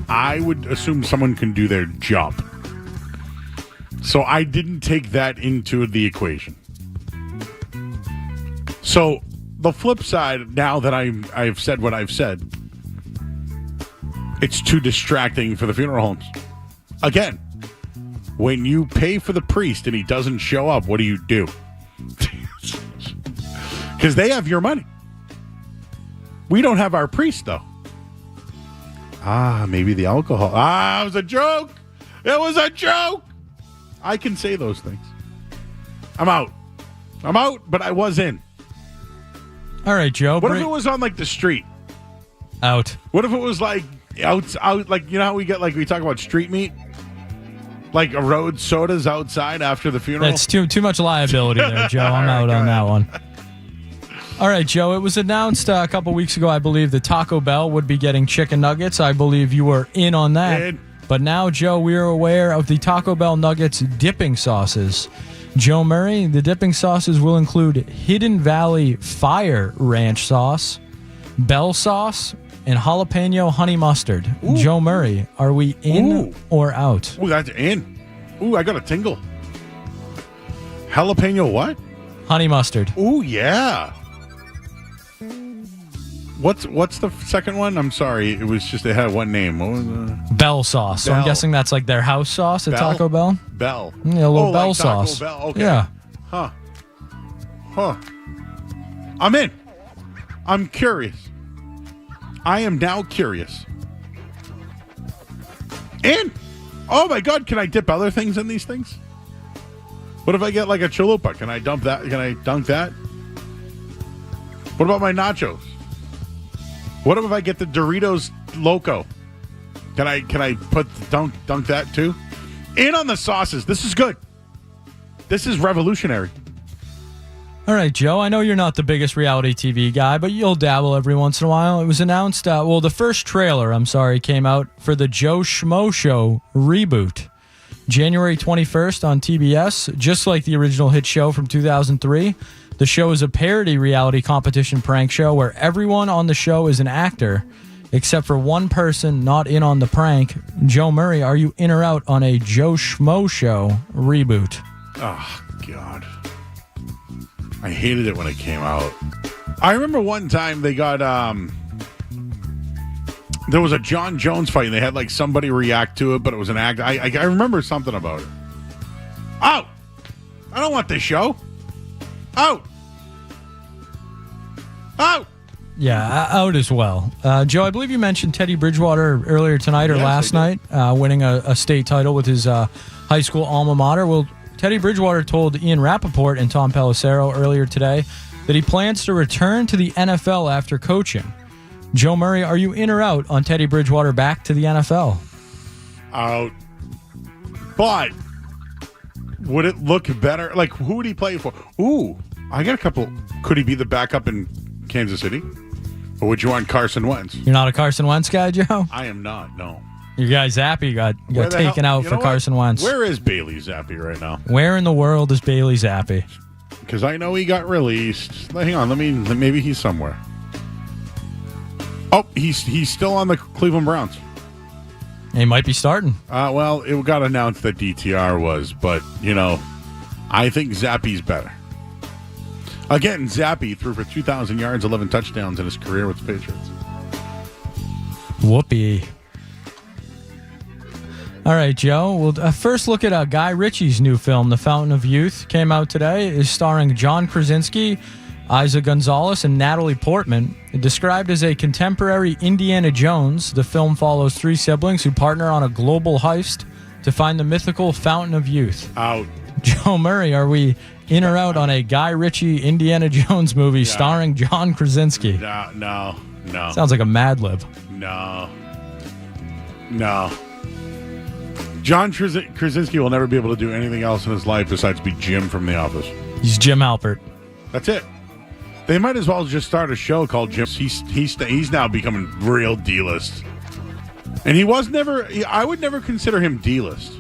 I would assume someone can do their job. So I didn't take that into the equation. So the flip side, now that I've said what I've said, it's too distracting for the funeral homes. Again, when you pay for the priest and he doesn't show up, what do? Because they have your money. We don't have our priest, though. Maybe the alcohol. It was a joke. It was a joke. I can say those things. I'm out, but I was in. All right, Joe. What if it was on the street? Out. What if it was out? Like, how we talk about street meat, like a road sodas outside after the funeral. That's too much liability there, Joe. I'm out on that one. All right, Joe. It was announced a couple weeks ago, I believe, that Taco Bell would be getting chicken nuggets. I believe you were in on that. But now, Joe, we are aware of the Taco Bell Nuggets dipping sauces. Joe Murray, the dipping sauces will include Hidden Valley Fire Ranch Sauce, Bell Sauce, and jalapeno honey mustard. Ooh. Joe Murray, are we in or out? Ooh, that's in. Ooh, I got a tingle. Jalapeno what? Honey mustard. Ooh, yeah. What's the second one? I'm sorry. It had one name. What was the... Bell sauce. So I'm guessing that's like their house sauce at Taco Bell? Bell. Yeah, a little Bell sauce. Taco Bell. Okay. Yeah. Huh. I'm in. I'm curious. I am now curious. In. Oh my God, can I dip other things in these things? What if I get like a chalupa? Can I dump that? Can I dunk that? What about my nachos? What if I get the Doritos Loco? Can I dunk that too? In on the sauces. This is good. This is revolutionary. All right, Joe, I know you're not the biggest reality TV guy, but you'll dabble every once in a while. It was announced, the first trailer, came out for the Joe Schmo Show reboot. January 21st on TBS, just like the original hit show from 2003. The show is a parody reality competition prank show where everyone on the show is an actor, except for one person not in on the prank. Joe Murray, are you in or out on a Joe Schmo Show reboot? Oh, God. I hated it when it came out. I remember one time they got, there was a John Jones fight and they had like somebody react to it, but it was an act. I remember something about it. Out! I don't want this show. Out! Out! Yeah, out as well. Joe, I believe you mentioned Teddy Bridgewater earlier tonight or last night, winning a state title with his high school alma mater. Well, Teddy Bridgewater told Ian Rappaport and Tom Pelissero earlier today that he plans to return to the NFL after coaching. Joe Murray, are you in or out on Teddy Bridgewater back to the NFL? Out. But would it look better? Like, who would he play for? Ooh, I got a couple. Could he be the backup in Kansas City? Or would you want Carson Wentz? You're not a Carson Wentz guy, Joe? I am not, no. Your guy Zappy got taken out for Carson Wentz. Where is Bailey Zappi right now? Where in the world is Bailey Zappi? Because I know he got released. Hang on, maybe he's somewhere. Oh, he's still on the Cleveland Browns. He might be starting. Well, it got announced that DTR was, but, I think Zappi's better. Again, Zappi threw for 2,000 yards, 11 touchdowns in his career with the Patriots. Whoopee. All right, Joe. We'll first look at Guy Ritchie's new film, The Fountain of Youth. Came out today. Is starring John Krasinski, Isa Gonzalez, and Natalie Portman. Described as a contemporary Indiana Jones, the film follows three siblings who partner on a global heist to find the mythical Fountain of Youth. Out. Joe Murray, are we in or out on a Guy Ritchie Indiana Jones movie starring John Krasinski? No. Sounds like a Mad Lib. No. John Krasinski will never be able to do anything else in his life besides be Jim from The Office. He's Jim Halpert. That's it. They might as well just start a show called Jim. He's now becoming real D-list. And he was never... I would never consider him D-list.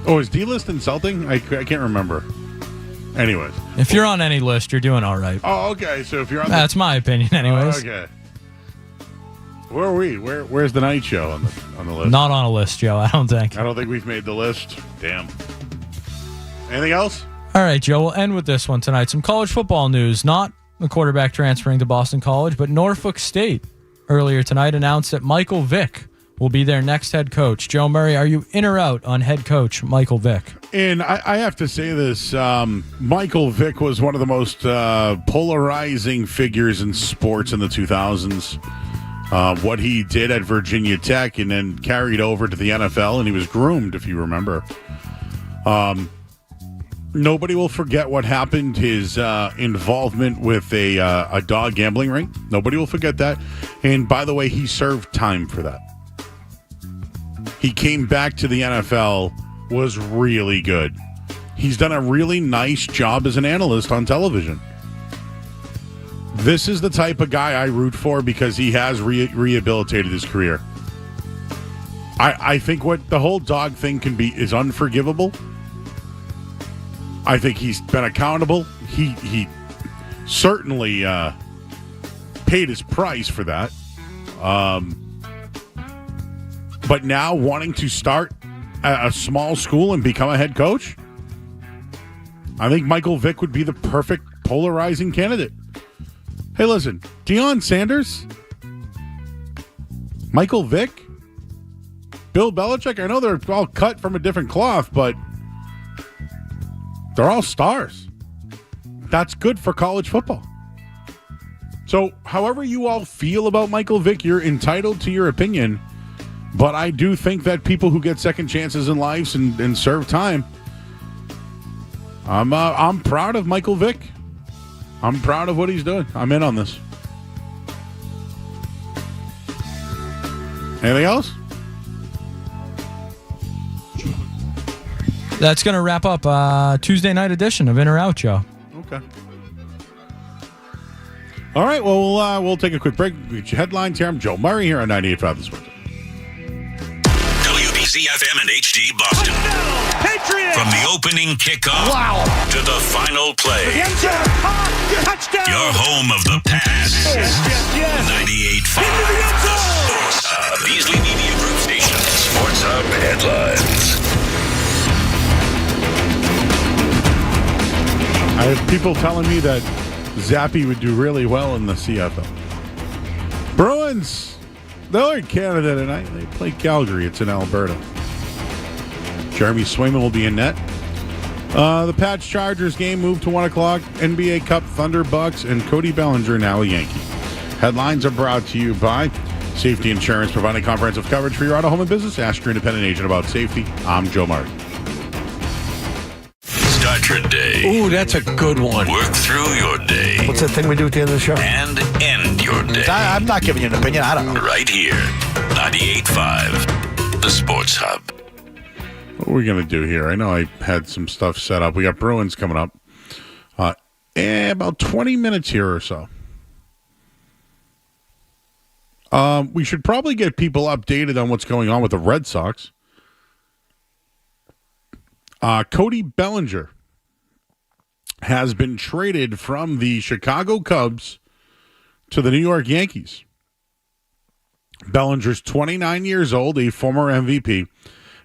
Oh, is D-list insulting? I can't remember. Anyways. If you're on any list, you're doing all right. Oh, okay. So if you're on That's my opinion anyways. Okay. Where are we? Where's the night show on the list? Not on a list, Joe, I don't think. I don't think we've made the list. Damn. Anything else? All right, Joe, we'll end with this one tonight. Some college football news. Not the quarterback transferring to Boston College, but Norfolk State earlier tonight announced that Michael Vick will be their next head coach. Joe Murray, are you in or out on head coach Michael Vick? And I have to say this. Michael Vick was one of the most polarizing figures in sports in the 2000s. What he did at Virginia Tech and then carried over to the NFL, and he was groomed, if you remember. Nobody will forget what happened, his involvement with a dog gambling ring. Nobody will forget that. And by the way, he served time for that. He came back to the NFL, was really good. He's done a really nice job as an analyst on television. This is the type of guy I root for because he has rehabilitated his career. I think what the whole dog thing can be is unforgivable. I think he's been accountable. He certainly paid his price for that. But now wanting to start a small school and become a head coach, I think Michael Vick would be the perfect polarizing candidate. Hey, listen, Deion Sanders, Michael Vick, Bill Belichick, I know they're all cut from a different cloth, but they're all stars. That's good for college football. So, however you all feel about Michael Vick, you're entitled to your opinion, but I do think that people who get second chances in lives and serve time, I'm proud of Michael Vick. I'm proud of what he's doing. I'm in on this. Anything else? That's going to wrap up Tuesday night edition of In or Out, Joe. Okay. All right, well, we'll take a quick break. Get your headlines here. I'm Joe Murray here on 98.5 This Winter. WBZ-FM and HD Boston. Patriots! From the opening kickoff to the final play. Touchdown! Your home of the pass. 98.5 The Sports Hub. Beasley Media Group Station. Sports Hub headlines. I have people telling me that Zappi would do really well in the CFL. Bruins, they're in Canada tonight. They play Calgary. It's in Alberta. Jeremy Swayman will be in net. The Pats Chargers game moved to 1 o'clock. NBA Cup Thunder Bucks and Cody Bellinger now a Yankee. Headlines are brought to you by Safety Insurance, providing comprehensive coverage for your auto, home, and business. Ask your independent agent about safety. I'm Joe Murray. Start your day. Ooh, that's a good one. Work through your day. What's that thing we do at the end of the show? And end your day. I'm not giving you an opinion. I don't know. Right here. 98.5 The Sports Hub. What are we going to do here? I know I had some stuff set up. We got Bruins coming up. About 20 minutes here or so. We should probably get people updated on what's going on with the Red Sox. Cody Bellinger has been traded from the Chicago Cubs to the New York Yankees. Bellinger's 29 years old, a former MVP,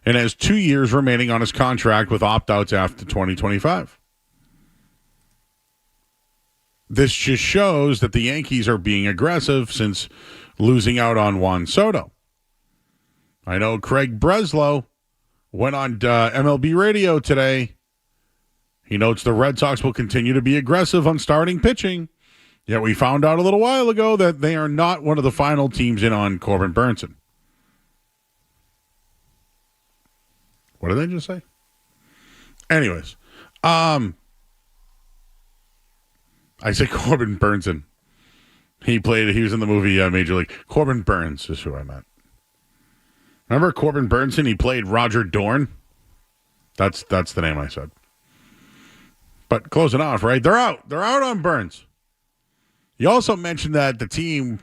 and has 2 years remaining on his contract with opt-outs after 2025. This just shows that the Yankees are being aggressive since losing out on Juan Soto. I know Craig Breslow went on MLB radio today. He notes the Red Sox will continue to be aggressive on starting pitching. Yet we found out a little while ago that they are not one of the final teams in on Corbin Burnson. What did I just say? Anyways, I said Corbin Burnson. He was in the movie Major League. Corbin Burns is who I meant. Remember Corbin Burnson? He played Roger Dorn. That's the name I said. But closing off, right? They're out. They're out on Burns. He also mentioned that the team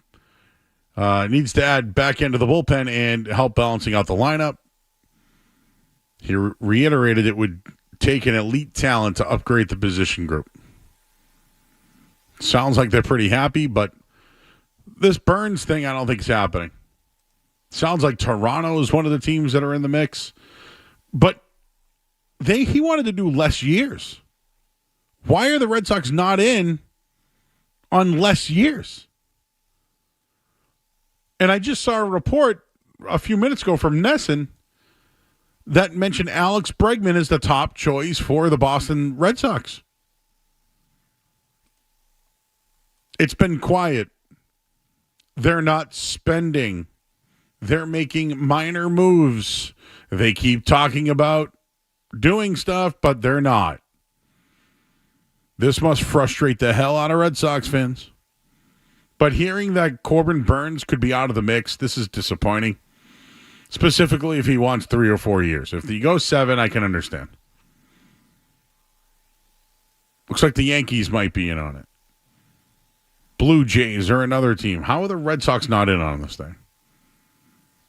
needs to add back into the bullpen and help balancing out the lineup. He reiterated it would take an elite talent to upgrade the position group. Sounds like they're pretty happy, but this Burns thing I don't think is happening. Sounds like Toronto is one of the teams that are in the mix. But he wanted to do less years. Why are the Red Sox not in on less years? And I just saw a report a few minutes ago from Nesson that mentioned Alex Bregman as the top choice for the Boston Red Sox. It's been quiet. They're not spending. They're making minor moves. They keep talking about doing stuff, but they're not. This must frustrate the hell out of Red Sox fans. But hearing that Corbin Burns could be out of the mix, this is disappointing. Specifically if he wants 3 or 4 years. If he goes 7, I can understand. Looks like the Yankees might be in on it. Blue Jays are another team. How are the Red Sox not in on this thing?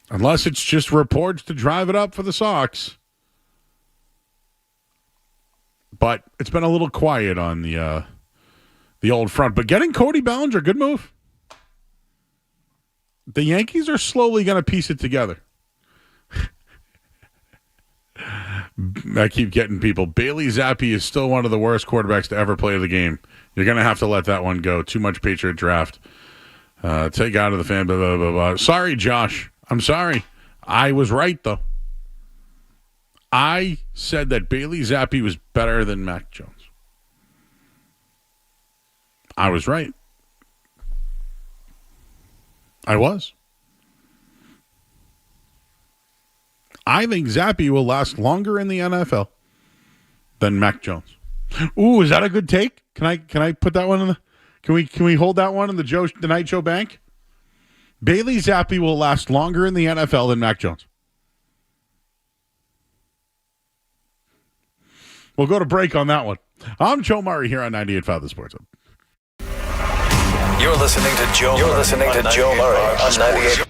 Unless it's just reports to drive it up for the Sox. But it's been a little quiet on the old front. But getting Cody Bellinger, good move. The Yankees are slowly going to piece it together. I keep getting people. Bailey Zappi is still one of the worst quarterbacks to ever play the game. You're going to have to let that one go. Too much Patriot draft. Take out of the fan. Blah, blah, blah, blah. Sorry, Josh. I'm sorry. I was right, though. I said that Bailey Zappi was better than Mac Jones. I was right. I was. I think Zappi will last longer in the NFL than Mac Jones. Ooh, is that a good take? Can I put that one in the? Can we hold that one in the Night Show bank? Bailey Zappi will last longer in the NFL than Mac Jones. We'll go to break on that one. I'm Joe Murray here on 98.5 The Sports Hub. You're listening to Joe Murray on 98.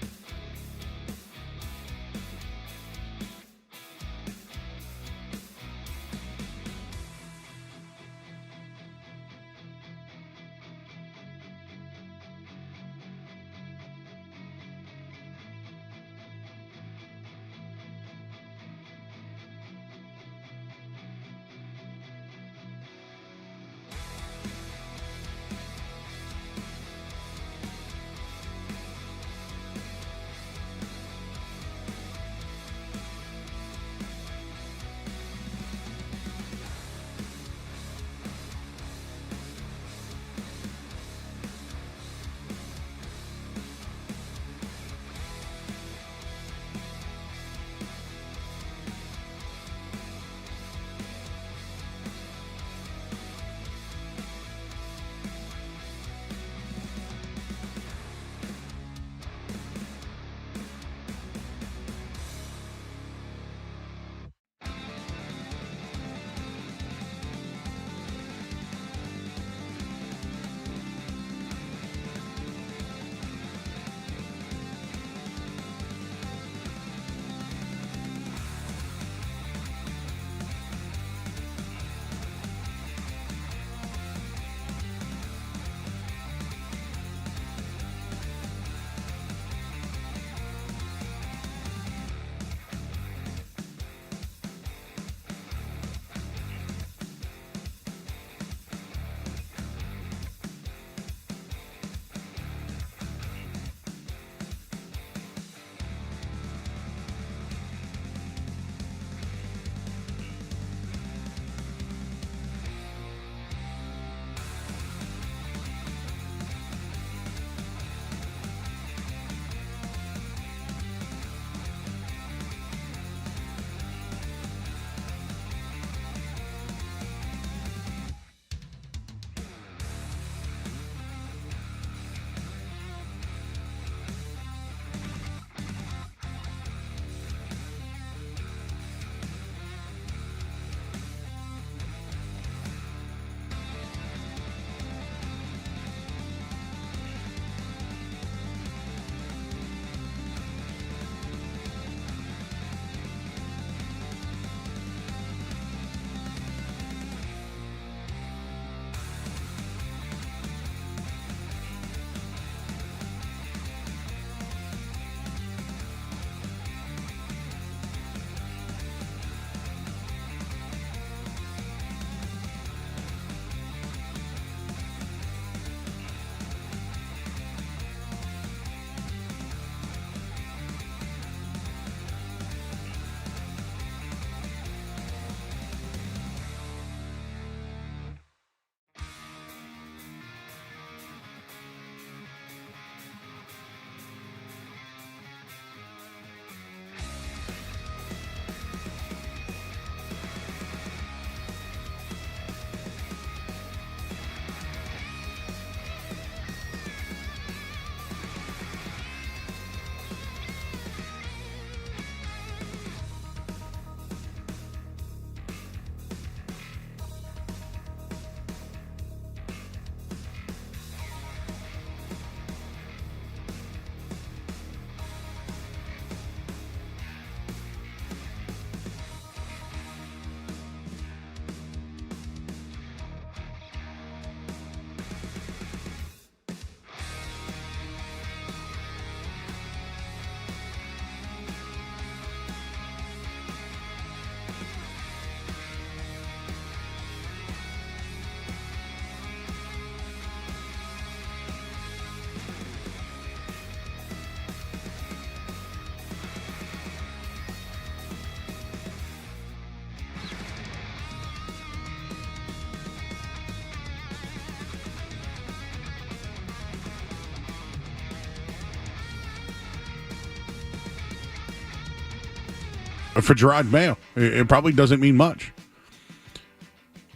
for Gerard Mayo. It probably doesn't mean much.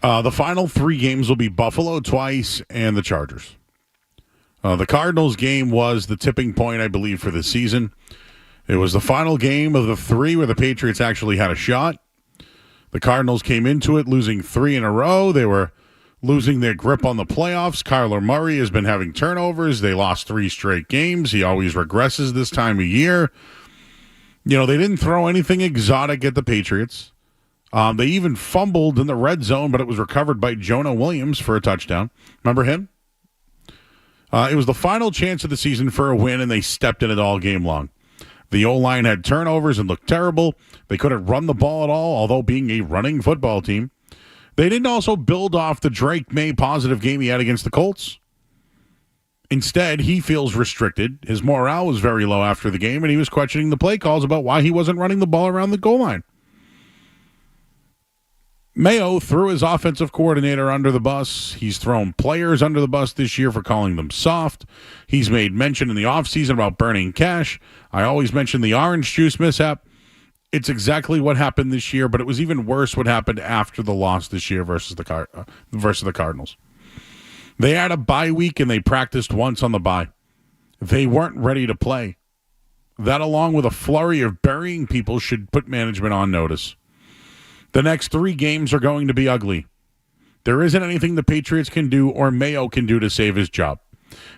The final 3 games will be Buffalo twice and the Chargers. The Cardinals game was the tipping point, I believe, for the season. It was the final game of the 3 where the Patriots actually had a shot. The Cardinals came into it losing 3 in a row. They were losing their grip on the playoffs. Kyler Murray has been having turnovers. They lost 3 straight games. He always regresses this time of year. They didn't throw anything exotic at the Patriots. They even fumbled in the red zone, but it was recovered by Jonah Williams for a touchdown. Remember him? It was the final chance of the season for a win, and they stepped in it all game long. The O-line had turnovers and looked terrible. They couldn't run the ball at all, although being a running football team. They didn't also build off the Drake May positive game he had against the Colts. Instead, he feels restricted. His morale was very low after the game, and he was questioning the play calls about why he wasn't running the ball around the goal line. Mayo threw his offensive coordinator under the bus. He's thrown players under the bus this year for calling them soft. He's made mention in the offseason about burning cash. I always mention the orange juice mishap. It's exactly what happened this year, but it was even worse what happened after the loss this year versus the Cardinals. They had a bye week, and they practiced once on the bye. They weren't ready to play. That, along with a flurry of burying people, should put management on notice. The next 3 games are going to be ugly. There isn't anything the Patriots can do or Mayo can do to save his job.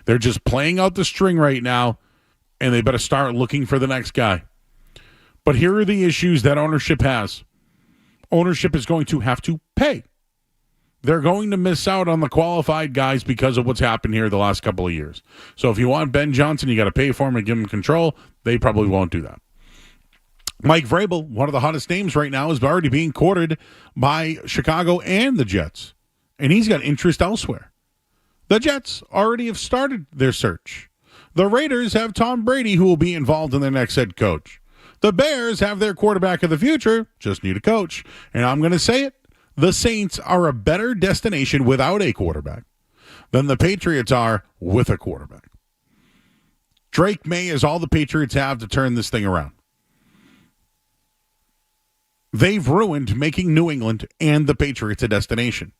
They're just playing out the string right now, and they better start looking for the next guy. But here are the issues that ownership has. Ownership is going to have to pay. They're going to miss out on the qualified guys because of what's happened here the last couple of years. So if you want Ben Johnson, you got to pay for him and give him control. They probably won't do that. Mike Vrabel, one of the hottest names right now, is already being courted by Chicago and the Jets. And he's got interest elsewhere. The Jets already have started their search. The Raiders have Tom Brady, who will be involved in their next head coach. The Bears have their quarterback of the future, just need a coach. And I'm going to say it, the Saints are a better destination without a quarterback than the Patriots are with a quarterback. Drake May is all the Patriots have to turn this thing around. They've ruined making New England and the Patriots a destination.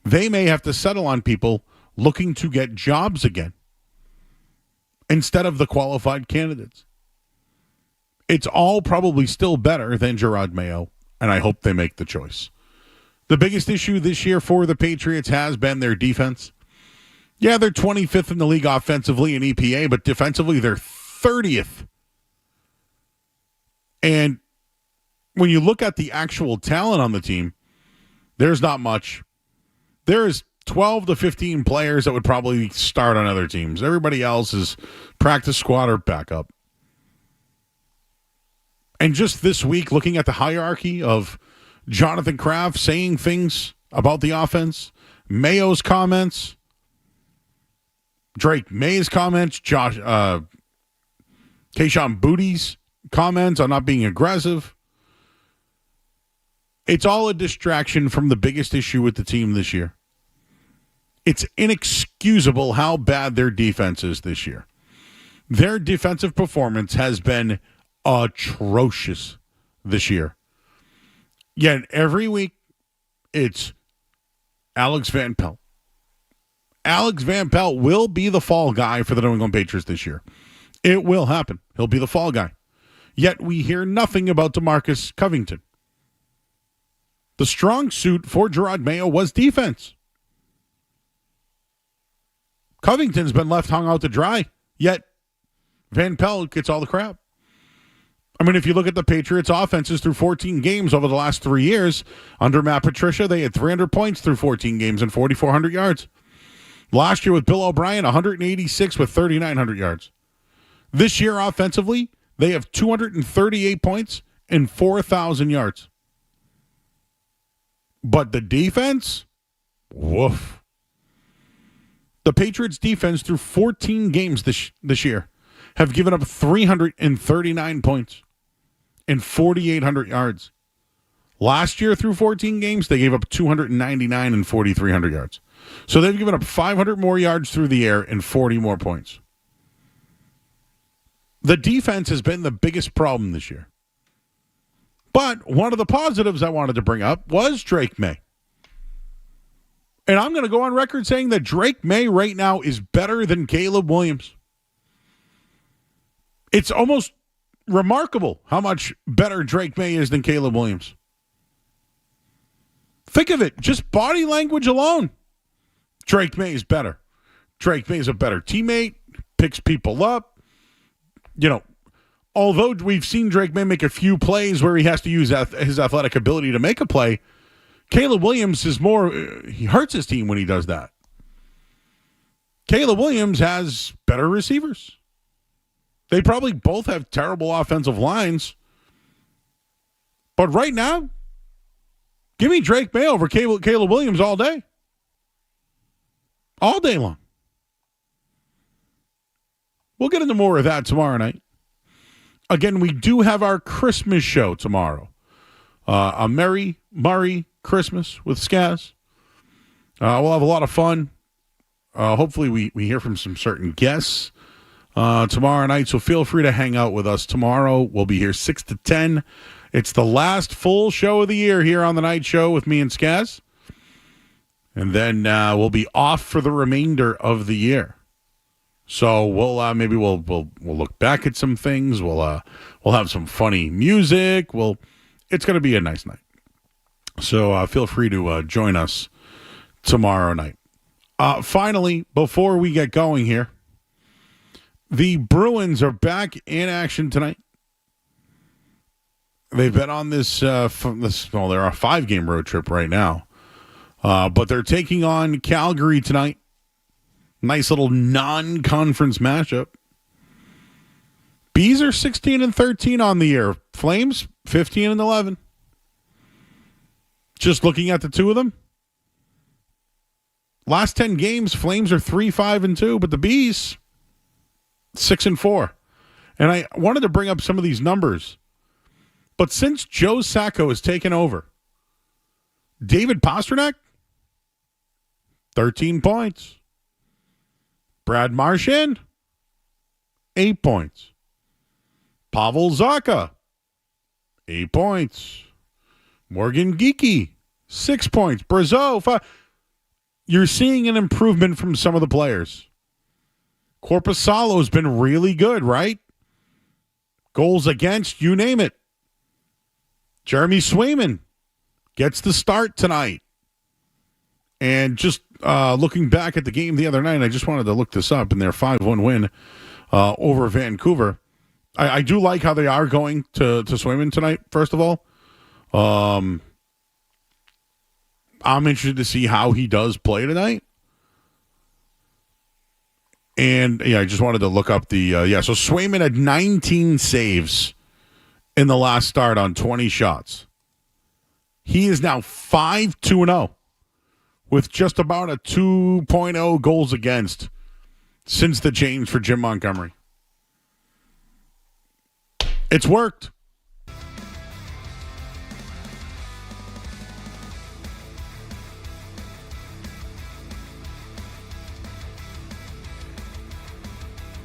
They may have to settle on people looking to get jobs again instead of the qualified candidates. It's all probably still better than Gerard Mayo, and I hope they make the choice. The biggest issue this year for the Patriots has been their defense. Yeah, they're 25th in the league offensively in EPA, but defensively they're 30th. And when you look at the actual talent on the team, there's not much. There's 12 to 15 players that would probably start on other teams. Everybody else is practice squad or backup. And just this week, looking at the hierarchy of Jonathan Kraft saying things about the offense, Mayo's comments, Drake May's comments, Kayshon Boutte's comments on not being aggressive. It's all a distraction from the biggest issue with the team this year. It's inexcusable how bad their defense is this year. Their defensive performance has been atrocious this year. Yet every week, it's Alex Van Pelt. Alex Van Pelt will be the fall guy for the New England Patriots this year. It will happen. He'll be the fall guy. Yet we hear nothing about DeMarcus Covington. The strong suit for Gerard Mayo was defense. Covington's been left hung out to dry, yet Van Pelt gets all the crap. I mean, if you look at the Patriots' offenses through 14 games over the last 3 years, under Matt Patricia, they had 300 points through 14 games and 4,400 yards. Last year with Bill O'Brien, 186 with 3,900 yards. This year offensively, they have 238 points and 4,000 yards. But the defense, woof. The Patriots' defense through 14 games this year have given up 339 points and 4,800 yards. Last year through 14 games, they gave up 299 and 4,300 yards. So they've given up 500 more yards through the air and 40 more points. The defense has been the biggest problem this year. But one of the positives I wanted to bring up was Drake May. And I'm going to go on record saying that Drake May right now is better than Caleb Williams. It's almost remarkable how much better Drake May is than Caleb Williams. Think of it, just body language alone. Drake May is better. Drake May is a better teammate, picks people up. You know, although we've seen Drake May make a few plays where he has to use his athletic ability to make a play, Caleb Williams is more, he hurts his team when he does that. Caleb Williams has better receivers. They probably both have terrible offensive lines. But right now, give me Drake May over Caleb Williams all day. All day long. We'll get into more of that tomorrow night. Again, we do have our Christmas show tomorrow. A Merry Christmas with Skaz. We'll have a lot of fun. Hopefully we hear from some certain guests tomorrow night, so feel free to hang out with us tomorrow. We'll be here 6 to 10. It's the last full show of the year here on the night show with me and Skaz. And then we'll be off for the remainder of the year. So we'll maybe we'll look back at some things. We'll have some funny music. It's going to be a nice night. So feel free to join us tomorrow night. Finally, before we get going here, the Bruins are back in action tonight. They've been on this they're on a 5-game road trip right now. But they're taking on Calgary tonight. Nice little non-conference matchup. Bees are 16-13 on the year. Flames 15-11. Just looking at the two of them. Last 10 games, Flames are 3-5-2, but the Bees 6-4. And I wanted to bring up some of these numbers. But since Joe Sacco has taken over, David Pastrnak 13 points. Brad Marchand, 8 points. Pavel Zacha, 8 points. Morgan Geekie, 6 points. Brazeau, 5. You're seeing an improvement from some of the players. Korpisalo's been really good, right? Goals against, you name it. Jeremy Swayman gets the start tonight. And just looking back at the game the other night, I just wanted to look this up in their 5-1 win over Vancouver. I do like how they are going to Swayman tonight, first of all. I'm interested to see how he does play tonight. And, yeah, I just wanted to look up so Swayman had 19 saves in the last start on 20 shots. He is now 5-2-0 with just about a 2.0 goals against since the change for Jim Montgomery. It's worked.